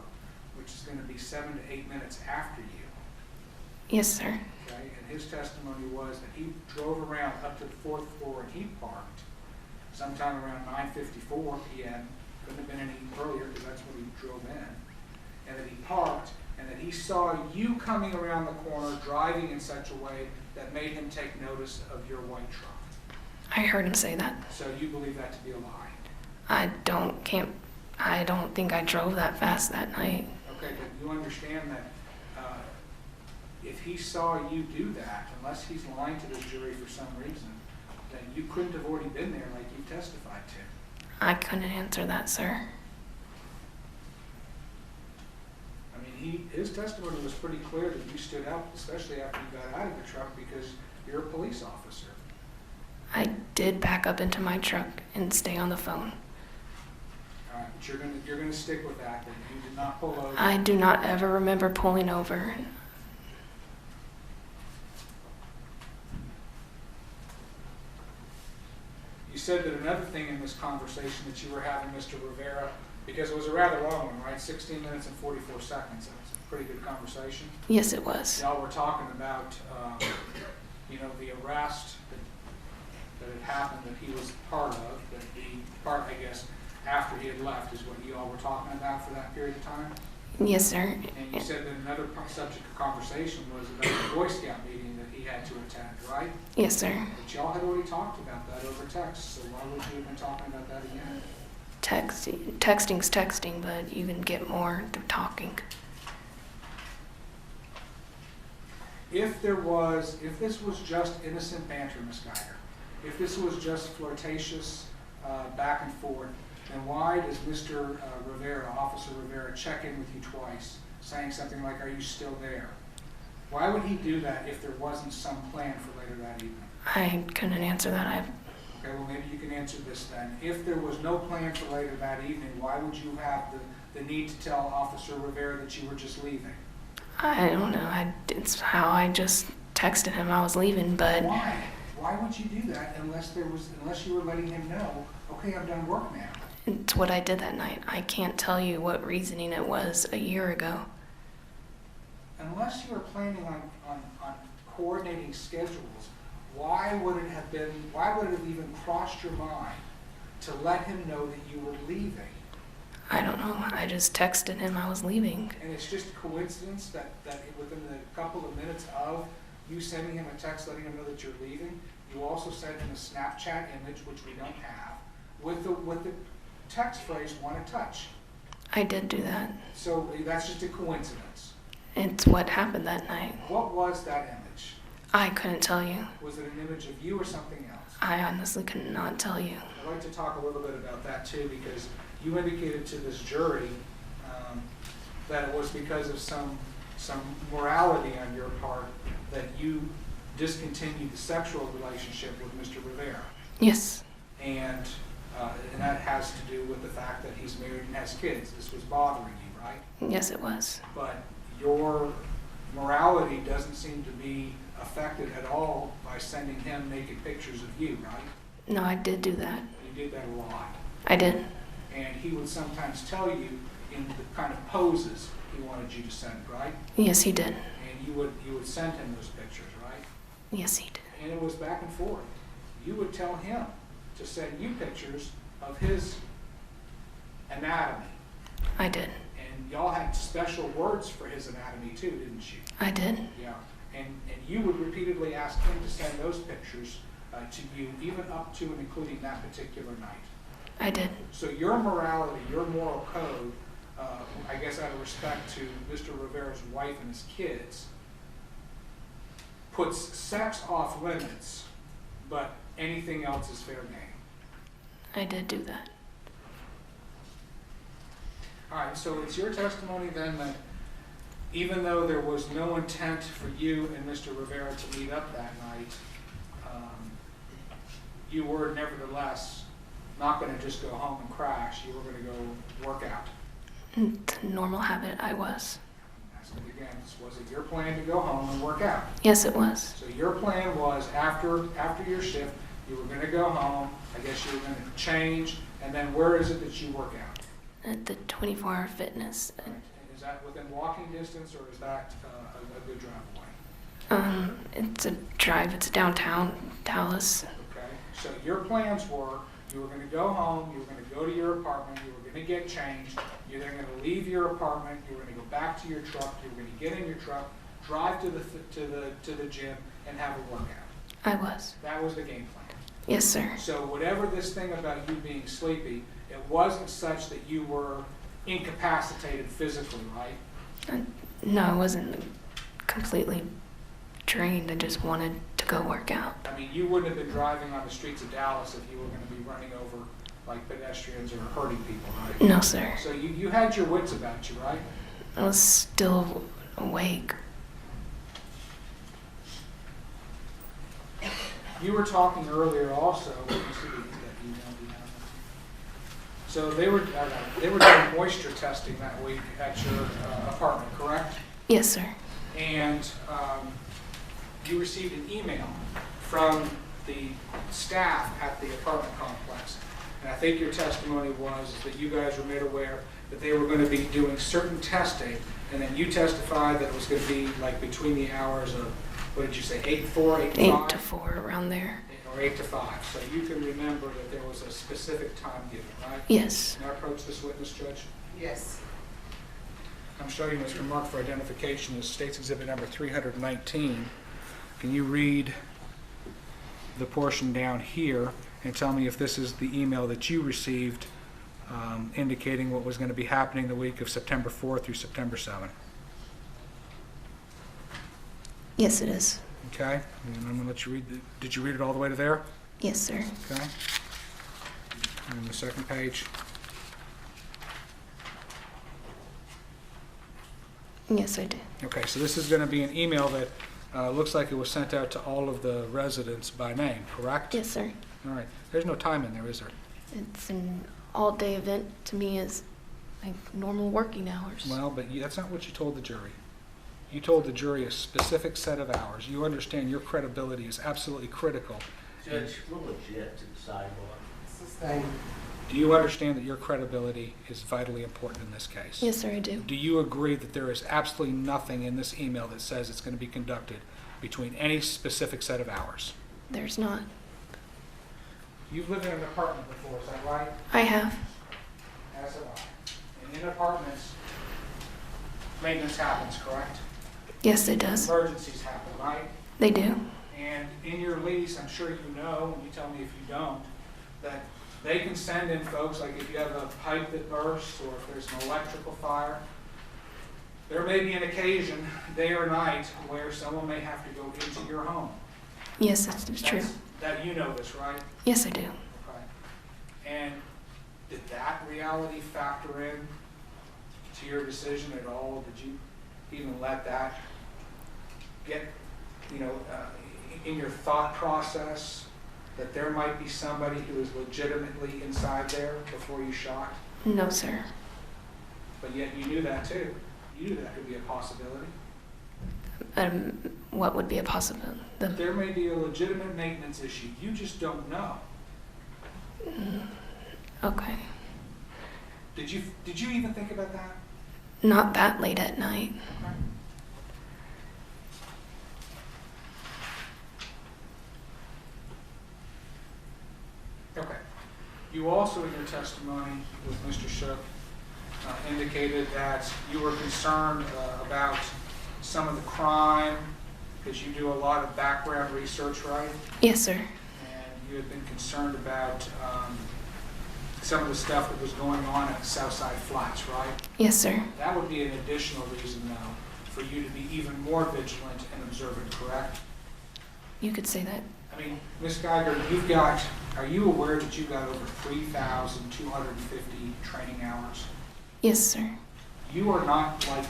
Speaker 4: which is going to be 7 to 8 minutes after you.
Speaker 3: Yes, sir.
Speaker 4: Okay, and his testimony was that he drove around up to the 4th floor and he parked sometime around 9:54 p.m. Couldn't have been any earlier because that's when he drove in. And that he parked and that he saw you coming around the corner driving in such a way that made him take notice of your white truck.
Speaker 3: I heard him say that.
Speaker 4: So you believe that to be a lie?
Speaker 3: I don't think I drove that fast that night.
Speaker 4: Okay, but you understand that if he saw you do that, unless he's lying to this jury for some reason, then you couldn't have already been there like you testified to.
Speaker 3: I couldn't answer that, sir.
Speaker 4: I mean, his testimony was pretty clear that you stood out, especially after you got out of the truck, because you're a police officer.
Speaker 3: I did back up into my truck and stay on the phone.
Speaker 4: All right, but you're gonna stick with that, that you did not pull over.
Speaker 3: I do not ever remember pulling over.
Speaker 4: You said that another thing in this conversation that you were having, Mr. Rivera, because it was a rather long one, right? 16 minutes and 44 seconds. That was a pretty good conversation.
Speaker 3: Yes, it was.
Speaker 4: Y'all were talking about, the arrest that had happened, that he was part of, that the part, I guess, after he had left is what you all were talking about for that period of time.
Speaker 3: Yes, sir.
Speaker 4: And you said that another subject of conversation was about the Boy Scout meeting that he had to attend, right?
Speaker 3: Yes, sir.
Speaker 4: But y'all had already talked about that over text, so why would you have been talking about that again?
Speaker 3: Texting's texting, but you can get more through talking.
Speaker 4: If this was just innocent banter, Ms. Geiger, if this was just flirtatious back and forth, then why does Mr. Rivera, Officer Rivera, check in with you twice, saying something like, "Are you still there?" Why would he do that if there wasn't some plan for later that evening?
Speaker 3: I couldn't answer that.
Speaker 4: Okay, well, maybe you can answer this then. If there was no plan for later that evening, why would you have the need to tell Officer Rivera that you were just leaving?
Speaker 3: I don't know. It's how I just texted him I was leaving, but
Speaker 4: Why? Why would you do that unless you were letting him know, okay, I'm done work now?
Speaker 3: it's what I did that night. I can't tell you what reasoning it was a year ago.
Speaker 4: Unless you were planning on coordinating schedules, why would it have even crossed your mind to let him know that you were leaving?
Speaker 3: I don't know. I just texted him I was leaving.
Speaker 4: And it's just a coincidence that within the couple of minutes of you sending him a text letting him know that you're leaving, you also sent him a Snapchat image, which we don't have, with the text phrase, "want to touch."
Speaker 3: I did do that.
Speaker 4: So that's just a coincidence.
Speaker 3: It's what happened that night.
Speaker 4: What was that image?
Speaker 3: I couldn't tell you.
Speaker 4: Was it an image of you or something else?
Speaker 3: I honestly could not tell you.
Speaker 4: I'd like to talk a little bit about that too, because you indicated to this jury that it was because of some morality on your part that you discontinued the sexual relationship with Mr. Rivera.
Speaker 3: Yes.
Speaker 4: And that has to do with the fact that he's married and has kids. This was bothering you, right?
Speaker 3: Yes, it was.
Speaker 4: But your morality doesn't seem to be affected at all by sending him naked pictures of you, right?
Speaker 3: No, I did do that.
Speaker 4: You did that a lot.
Speaker 3: I did.
Speaker 4: And he would sometimes tell you in the kind of poses he wanted you to send, right?
Speaker 3: Yes, he did.
Speaker 4: And you would send him those pictures, right?
Speaker 3: Yes, he did.
Speaker 4: And it was back and forth. You would tell him to send you pictures of his anatomy.
Speaker 3: I did.
Speaker 4: And y'all had special words for his anatomy too, didn't you?
Speaker 3: I did.
Speaker 4: Yeah. And you would repeatedly ask him to send those pictures to you, even up to and including that particular night.
Speaker 3: I did.
Speaker 4: So your morality, your moral code, I guess out of respect to Mr. Rivera's wife and his kids, puts sex off limits, but anything else is fair game.
Speaker 3: I did do that.
Speaker 4: All right, so it's your testimony then that even though there was no intent for you and Mr. Rivera to meet up that night, you were nevertheless not going to just go home and crash. You were going to go work out.
Speaker 3: It's a normal habit. I was.
Speaker 4: Ask it again. Was it your plan to go home and work out?
Speaker 3: Yes, it was.
Speaker 4: So your plan was after your shift, you were going to go home. I guess you were going to change, and then where is it that you work out?
Speaker 3: At the 24-hour fitness.
Speaker 4: Right. And is that within walking distance, or is that a good drive away?
Speaker 3: It's a drive. It's downtown Dallas.
Speaker 4: Okay. So your plans were you were going to go home, you were going to go to your apartment, you were going to get changed, you're then going to leave your apartment, you were going to go back to your truck, you were going to get in your truck, drive to the gym, and have a workout.
Speaker 3: I was.
Speaker 4: That was the game plan.
Speaker 3: Yes, sir.
Speaker 4: So whatever this thing about you being sleepy, it wasn't such that you were incapacitated physically, right?
Speaker 3: No, I wasn't completely drained. I just wanted to go work out.
Speaker 4: I mean, you wouldn't have been driving on the streets of Dallas if you were going to be running over like pedestrians or hurting people, right?
Speaker 3: No, sir.
Speaker 4: So you had your wits about you, right?
Speaker 3: I was still awake.
Speaker 4: You were talking earlier also, let me see that email behind. So they were doing moisture testing that week at your apartment, correct?
Speaker 3: Yes, sir.
Speaker 4: And you received an email from the staff at the apartment complex. And I think your testimony was that you guys were made aware that they were going to be doing certain testing, and then you testified that it was going to be like between the hours of, what did you say, 8 to 4, 8 to 5?
Speaker 3: 8 to 4, around there.
Speaker 4: Or 8 to 5. So you can remember that there was a specific time given, right?
Speaker 3: Yes.
Speaker 4: Can I approach this witness, Judge?
Speaker 6: Yes.
Speaker 4: I'm showing you this remark for identification as State's Exhibit number 319. Can you read the portion down here and tell me if this is the email that you received indicating what was going to be happening the week of September 4th through September 7th?
Speaker 3: Yes, it is.
Speaker 4: Okay? And I'm going to let you read. Did you read it all the way to there?
Speaker 3: Yes, sir.
Speaker 4: Okay. And the second page.
Speaker 3: Yes, I did.
Speaker 4: Okay, so this is going to be an email that looks like it was sent out to all of the residents by name, correct?
Speaker 3: Yes, sir.
Speaker 4: All right. There's no time in there, is there?
Speaker 3: It's an all-day event to me, is like normal working hours.
Speaker 4: Well, but that's not what you told the jury. You told the jury a specific set of hours. You understand your credibility is absolutely critical.
Speaker 2: Judge, we're legit to the sidewalk.
Speaker 6: Sustain.
Speaker 4: Do you understand that your credibility is vitally important in this case?
Speaker 3: Yes, sir, I do.
Speaker 4: Do you agree that there is absolutely nothing in this email that says it's going to be conducted between any specific set of hours?
Speaker 3: There's not.
Speaker 4: You've lived in an apartment before, is that right?
Speaker 3: I have.
Speaker 4: As have I. And in apartments, maintenance happens, correct?
Speaker 3: Yes, it does.
Speaker 4: Emergencies happen, right?
Speaker 3: They do.
Speaker 4: And in your lease, I'm sure you know, and you tell me if you don't, that they can send in folks, like if you have a pipe that bursts or if there's an electrical fire, there may be an occasion, day or night, where someone may have to go into your home.
Speaker 3: Yes, it's true.
Speaker 4: That you know this, right?
Speaker 3: Yes, I do.
Speaker 4: Okay. And did that reality factor in to your decision at all? Did you even let that get, in your thought process that there might be somebody who is legitimately inside there before you shot?
Speaker 3: No, sir.
Speaker 4: But yet you knew that too. You knew that could be a possibility.
Speaker 3: What would be a possibility?
Speaker 4: There may be a legitimate maintenance issue. You just don't know.
Speaker 3: Okay.
Speaker 4: Did you even think about that?
Speaker 3: Not that late at night.
Speaker 4: Okay. You also, in your testimony with Mr. Shook, indicated that you were concerned about some of the crime, because you do a lot of background research, right?
Speaker 3: Yes, sir.
Speaker 4: And you had been concerned about some of the stuff that was going on at the Southside Flats, right?
Speaker 3: Yes, sir.
Speaker 4: That would be an additional reason, though, for you to be even more vigilant and observant, correct?
Speaker 3: You could say that.
Speaker 4: I mean, Ms. Geiger, are you aware that you've got over 3,250 training hours?
Speaker 3: Yes, sir.
Speaker 4: You are not like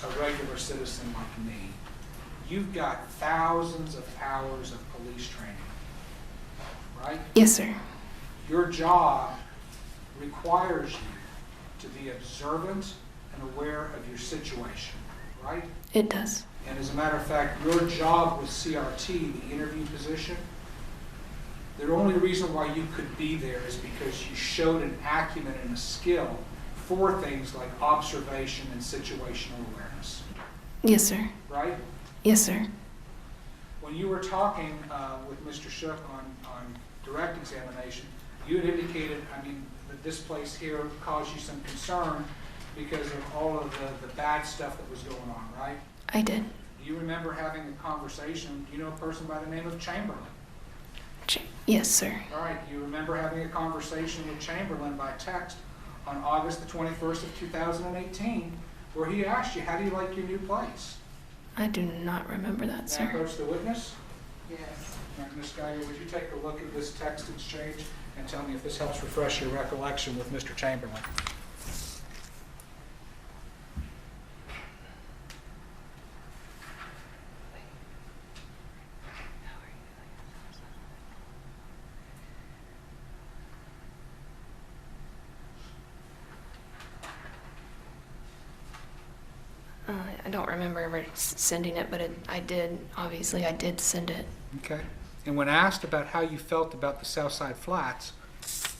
Speaker 4: a regular citizen like me. You've got thousands of hours of police training, right?
Speaker 3: Yes, sir.
Speaker 4: Your job requires you to be observant and aware of your situation, right?
Speaker 3: It does.
Speaker 4: And as a matter of fact, your job with CRT, the interview position, the only reason why you could be there is because you showed an acumen and a skill for things like observation and situational awareness.
Speaker 3: Yes, sir.
Speaker 4: Right?
Speaker 3: Yes, sir.
Speaker 4: When you were talking with Mr. Shook on direct examination, you had indicated, that this place here caused you some concern because of all of the bad stuff that was going on, right?
Speaker 3: I did.
Speaker 4: Do you remember having a conversation? Do you know a person by the name of Chamberlain?
Speaker 3: Yes, sir.
Speaker 4: All right. Do you remember having a conversation with Chamberlain by text on August the 21st of 2018, where he asked you, how do you like your new place?
Speaker 3: I do not remember that,
Speaker 4: Can I
Speaker 3: sir.
Speaker 4: approach the witness?
Speaker 6: Yes.
Speaker 4: All right, Ms. Geiger, would you take a look at this text exchange and tell me if this helps refresh your recollection with Mr. Chamberlain?
Speaker 3: I don't remember ever sending it, but I did send it.
Speaker 4: Okay. And when asked about how you felt about the Southside Flats,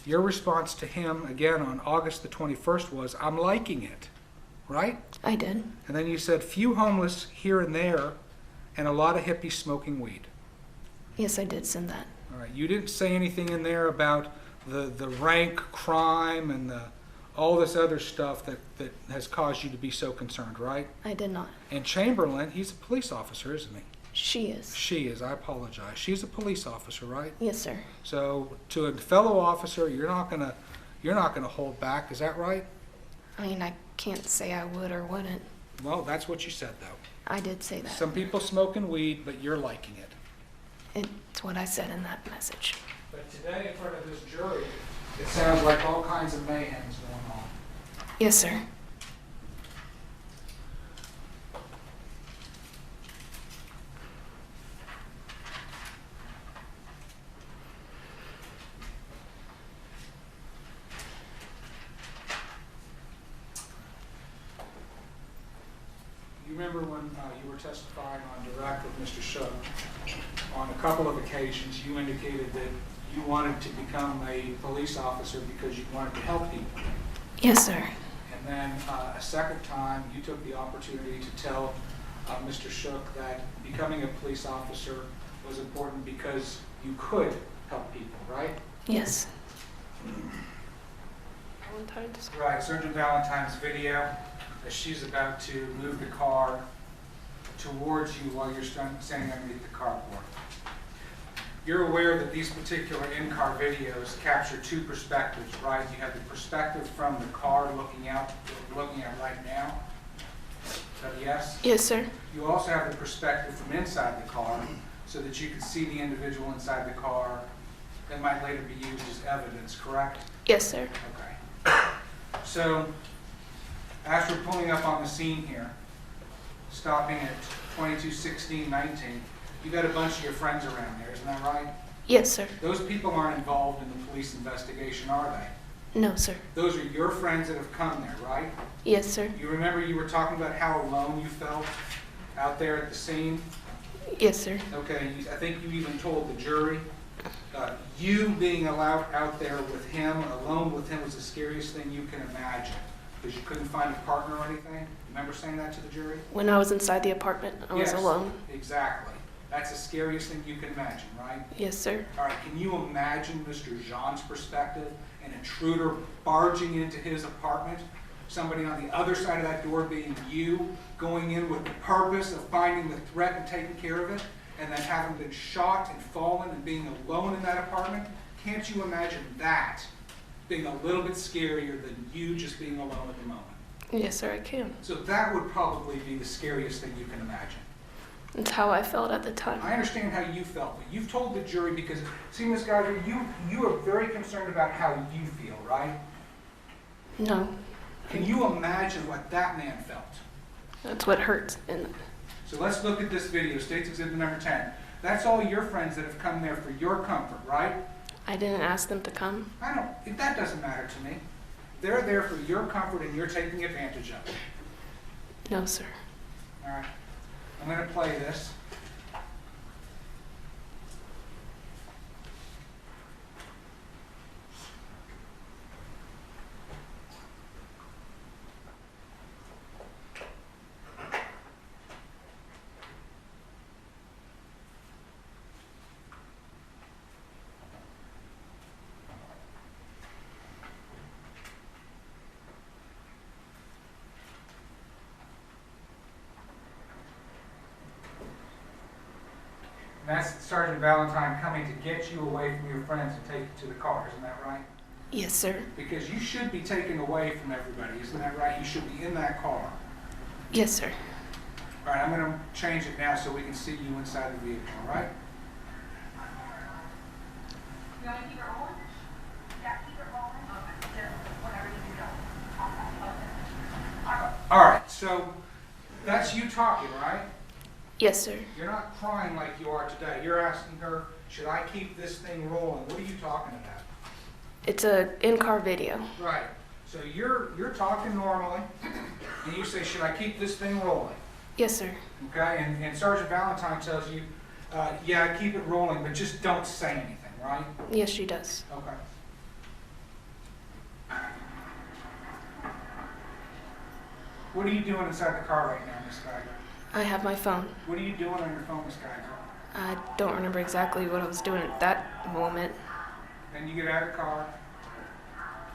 Speaker 4: your response to him, again on August the 21st, was, "I'm liking it," right?
Speaker 3: I did.
Speaker 4: And then you said, "Few homeless here and there, and a lot of hippies smoking weed."
Speaker 3: Yes, I did send that.
Speaker 4: All right. You didn't say anything in there about the rank crime and all this other stuff that has caused you to be so concerned, right?
Speaker 3: I did not.
Speaker 4: And Chamberlain, he's a police officer, isn't he?
Speaker 3: She is.
Speaker 4: She is, I apologize. She's a police officer, right?
Speaker 3: Yes, sir.
Speaker 4: So to a fellow officer, you're not gonna hold back, is that right?
Speaker 3: I mean, I can't say I would or wouldn't.
Speaker 4: Well, that's what you said though.
Speaker 3: I did say that.
Speaker 4: Some people smoking weed, but you're liking it.
Speaker 3: It's what I said in that message.
Speaker 4: But today in front of this jury, it sounds like all kinds of mayhem's going on.
Speaker 3: Yes, sir.
Speaker 4: You remember when you were testifying on direct with Mr. Shook, on a couple of occasions, you indicated that you wanted to become a police officer because you wanted to help people.
Speaker 3: Yes, sir.
Speaker 4: And then a second time, you took the opportunity to tell Mr. Shook that becoming a police officer was important because you could help people, right?
Speaker 3: Yes.
Speaker 4: Right, Sergeant Valentine's video, as she's about to move the car towards you while you're standing underneath the carport. You're aware that these particular in-car videos capture two perspectives, right? You have the perspective from the car looking out right now. Is that a yes?
Speaker 3: Yes, sir.
Speaker 4: You also have the perspective from inside the car so that you can see the individual inside the car that might later be used as evidence, correct?
Speaker 3: Yes, sir.
Speaker 4: Okay. So, after pulling up on the scene here, stopping at 2216-19, you got a bunch of your friends around there, isn't that right?
Speaker 3: Yes, sir.
Speaker 4: Those people aren't involved in the police investigation, are they?
Speaker 3: No, sir.
Speaker 4: Those are your friends that have come there, right?
Speaker 3: Yes, sir.
Speaker 4: You remember you were talking about how alone you felt out there at the scene?
Speaker 3: Yes, sir.
Speaker 4: Okay, I think you even told the jury you being allowed out there with him, alone with him, was the scariest thing you can imagine because you couldn't find a partner or anything. Remember saying that to the jury?
Speaker 3: When I was inside the apartment, I was alone.
Speaker 4: Exactly. That's the scariest thing you can imagine, right?
Speaker 3: Yes, sir.
Speaker 4: All right, can you imagine Mr. Jean's perspective, an intruder barging into his apartment, somebody on the other side of that door being you, going in with the purpose of finding the threat and taking care of it, and then having been shot and fallen and being alone in that apartment? Can't you imagine that being a little bit scarier than you just being alone at the moment?
Speaker 3: Yes, sir, I can.
Speaker 4: So that would probably be the scariest thing you can imagine.
Speaker 3: It's how I felt at the time.
Speaker 4: I understand how you felt, but you've told the jury because, see, Ms. Geiger, you are very concerned about how you feel, right?
Speaker 3: No.
Speaker 4: Can you imagine what that man felt?
Speaker 3: That's what hurts. And
Speaker 4: So let's look at this video, State's Exhibit number 10. That's all your friends that have come there for your comfort, right?
Speaker 3: I didn't ask them to come.
Speaker 4: That doesn't matter to me. They're there for your comfort and you're taking advantage of it.
Speaker 3: No, sir.
Speaker 4: All right. I'm going to play this. And that's Sergeant Valentine coming to get you away from your friends and take you to the car, isn't that right?
Speaker 3: Yes, sir.
Speaker 4: Because you should be taken away from everybody, isn't that right? You should be in that car.
Speaker 3: Yes, sir.
Speaker 4: All right, I'm going to change it now so we can see you inside the vehicle, all right?
Speaker 8: You want to keep it rolling? Yeah, keep it rolling. Okay. There, whatever you do. Okay.
Speaker 4: All right, so that's you talking, right?
Speaker 3: Yes, sir.
Speaker 4: You're not crying like you are today. You're asking her, should I keep this thing rolling? What are you talking about?
Speaker 3: It's a in-car video.
Speaker 4: Right. So you're talking normally, and you say, should I keep this thing rolling?
Speaker 3: Yes, sir.
Speaker 4: Okay, and Sergeant Valentine tells you, yeah, keep it rolling, but just don't say anything, right?
Speaker 3: Yes, she does.
Speaker 4: Okay. What are you doing inside the car right now, Miss Geiger?
Speaker 3: I have my phone.
Speaker 4: What are you doing on your phone, Miss Geiger?
Speaker 3: I don't remember exactly what I was doing at that moment.
Speaker 4: Then you get out of the car,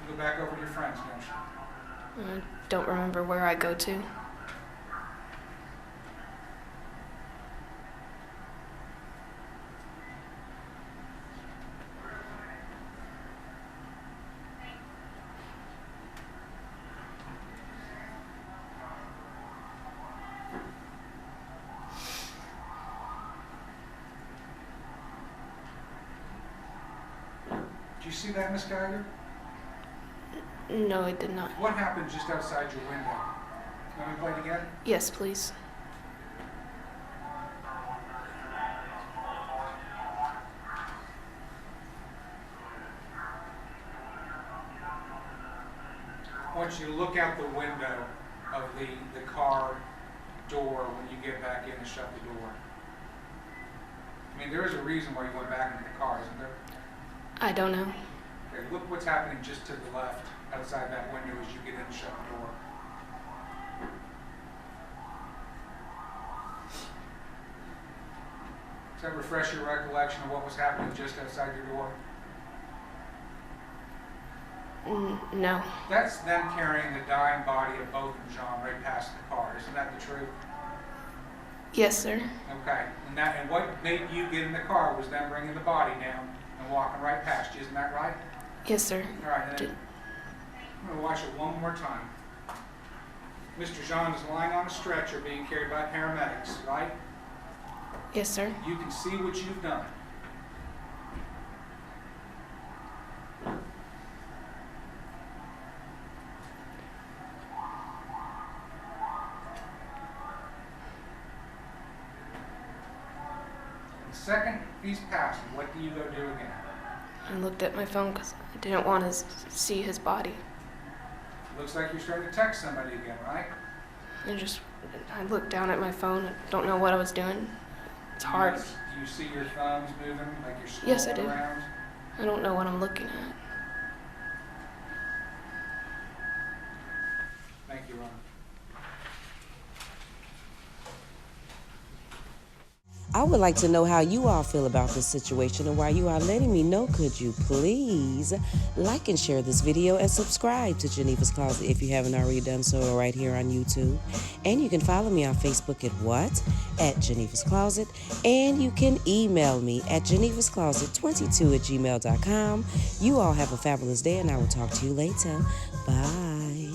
Speaker 4: you go back over to your friends, don't you?
Speaker 3: I don't remember where I go to.
Speaker 4: Did you see that, Miss Geiger?
Speaker 3: No, I did not.
Speaker 4: What happened just outside your window? Let me play it again?
Speaker 3: Yes, please.
Speaker 4: I want you to look out the window of the car door when you get back in and shut the door. I mean, there is a reason why you went back into the car, isn't there?
Speaker 3: I don't know.
Speaker 4: Okay, look what's happening just to the left outside that window as you get in and shut the door. Does that refresh your recollection of what was happening just outside your door?
Speaker 3: No.
Speaker 4: That's them carrying the dying body of Botham Jean right past the car. Isn't that the truth?
Speaker 3: Yes, sir.
Speaker 4: Okay. And what made you get in the car was them bringing the body down and walking right past you. Isn't that right?
Speaker 3: Yes, sir.
Speaker 4: All right. Then I'm going to watch it one more time. Mr. Jean is lying on a stretcher being carried by paramedics, right?
Speaker 3: Yes, sir.
Speaker 4: You can see what you've done. The second he's passed, what do you go do again?
Speaker 3: I looked at my phone because I didn't want to see his body.
Speaker 4: Looks like you're starting to text somebody again, right?
Speaker 3: I looked down at my phone. I don't know what I was doing. It's hard.
Speaker 4: Do you see your thumbs moving like you're scrolling
Speaker 3: Yes, I do.
Speaker 4: around?
Speaker 3: I don't know what I'm looking at.
Speaker 4: Thank you, Ron.
Speaker 1: I would like to know how you all feel about this situation, and while you are letting me know, could you please like and share this video and subscribe to Genevas Closet if you haven't already done so right here on YouTube. And you can follow me on Facebook at Genevas Closet, and you can email me at genevascloset22@gmail.com. You all have a fabulous day, and I will talk to you later. Bye.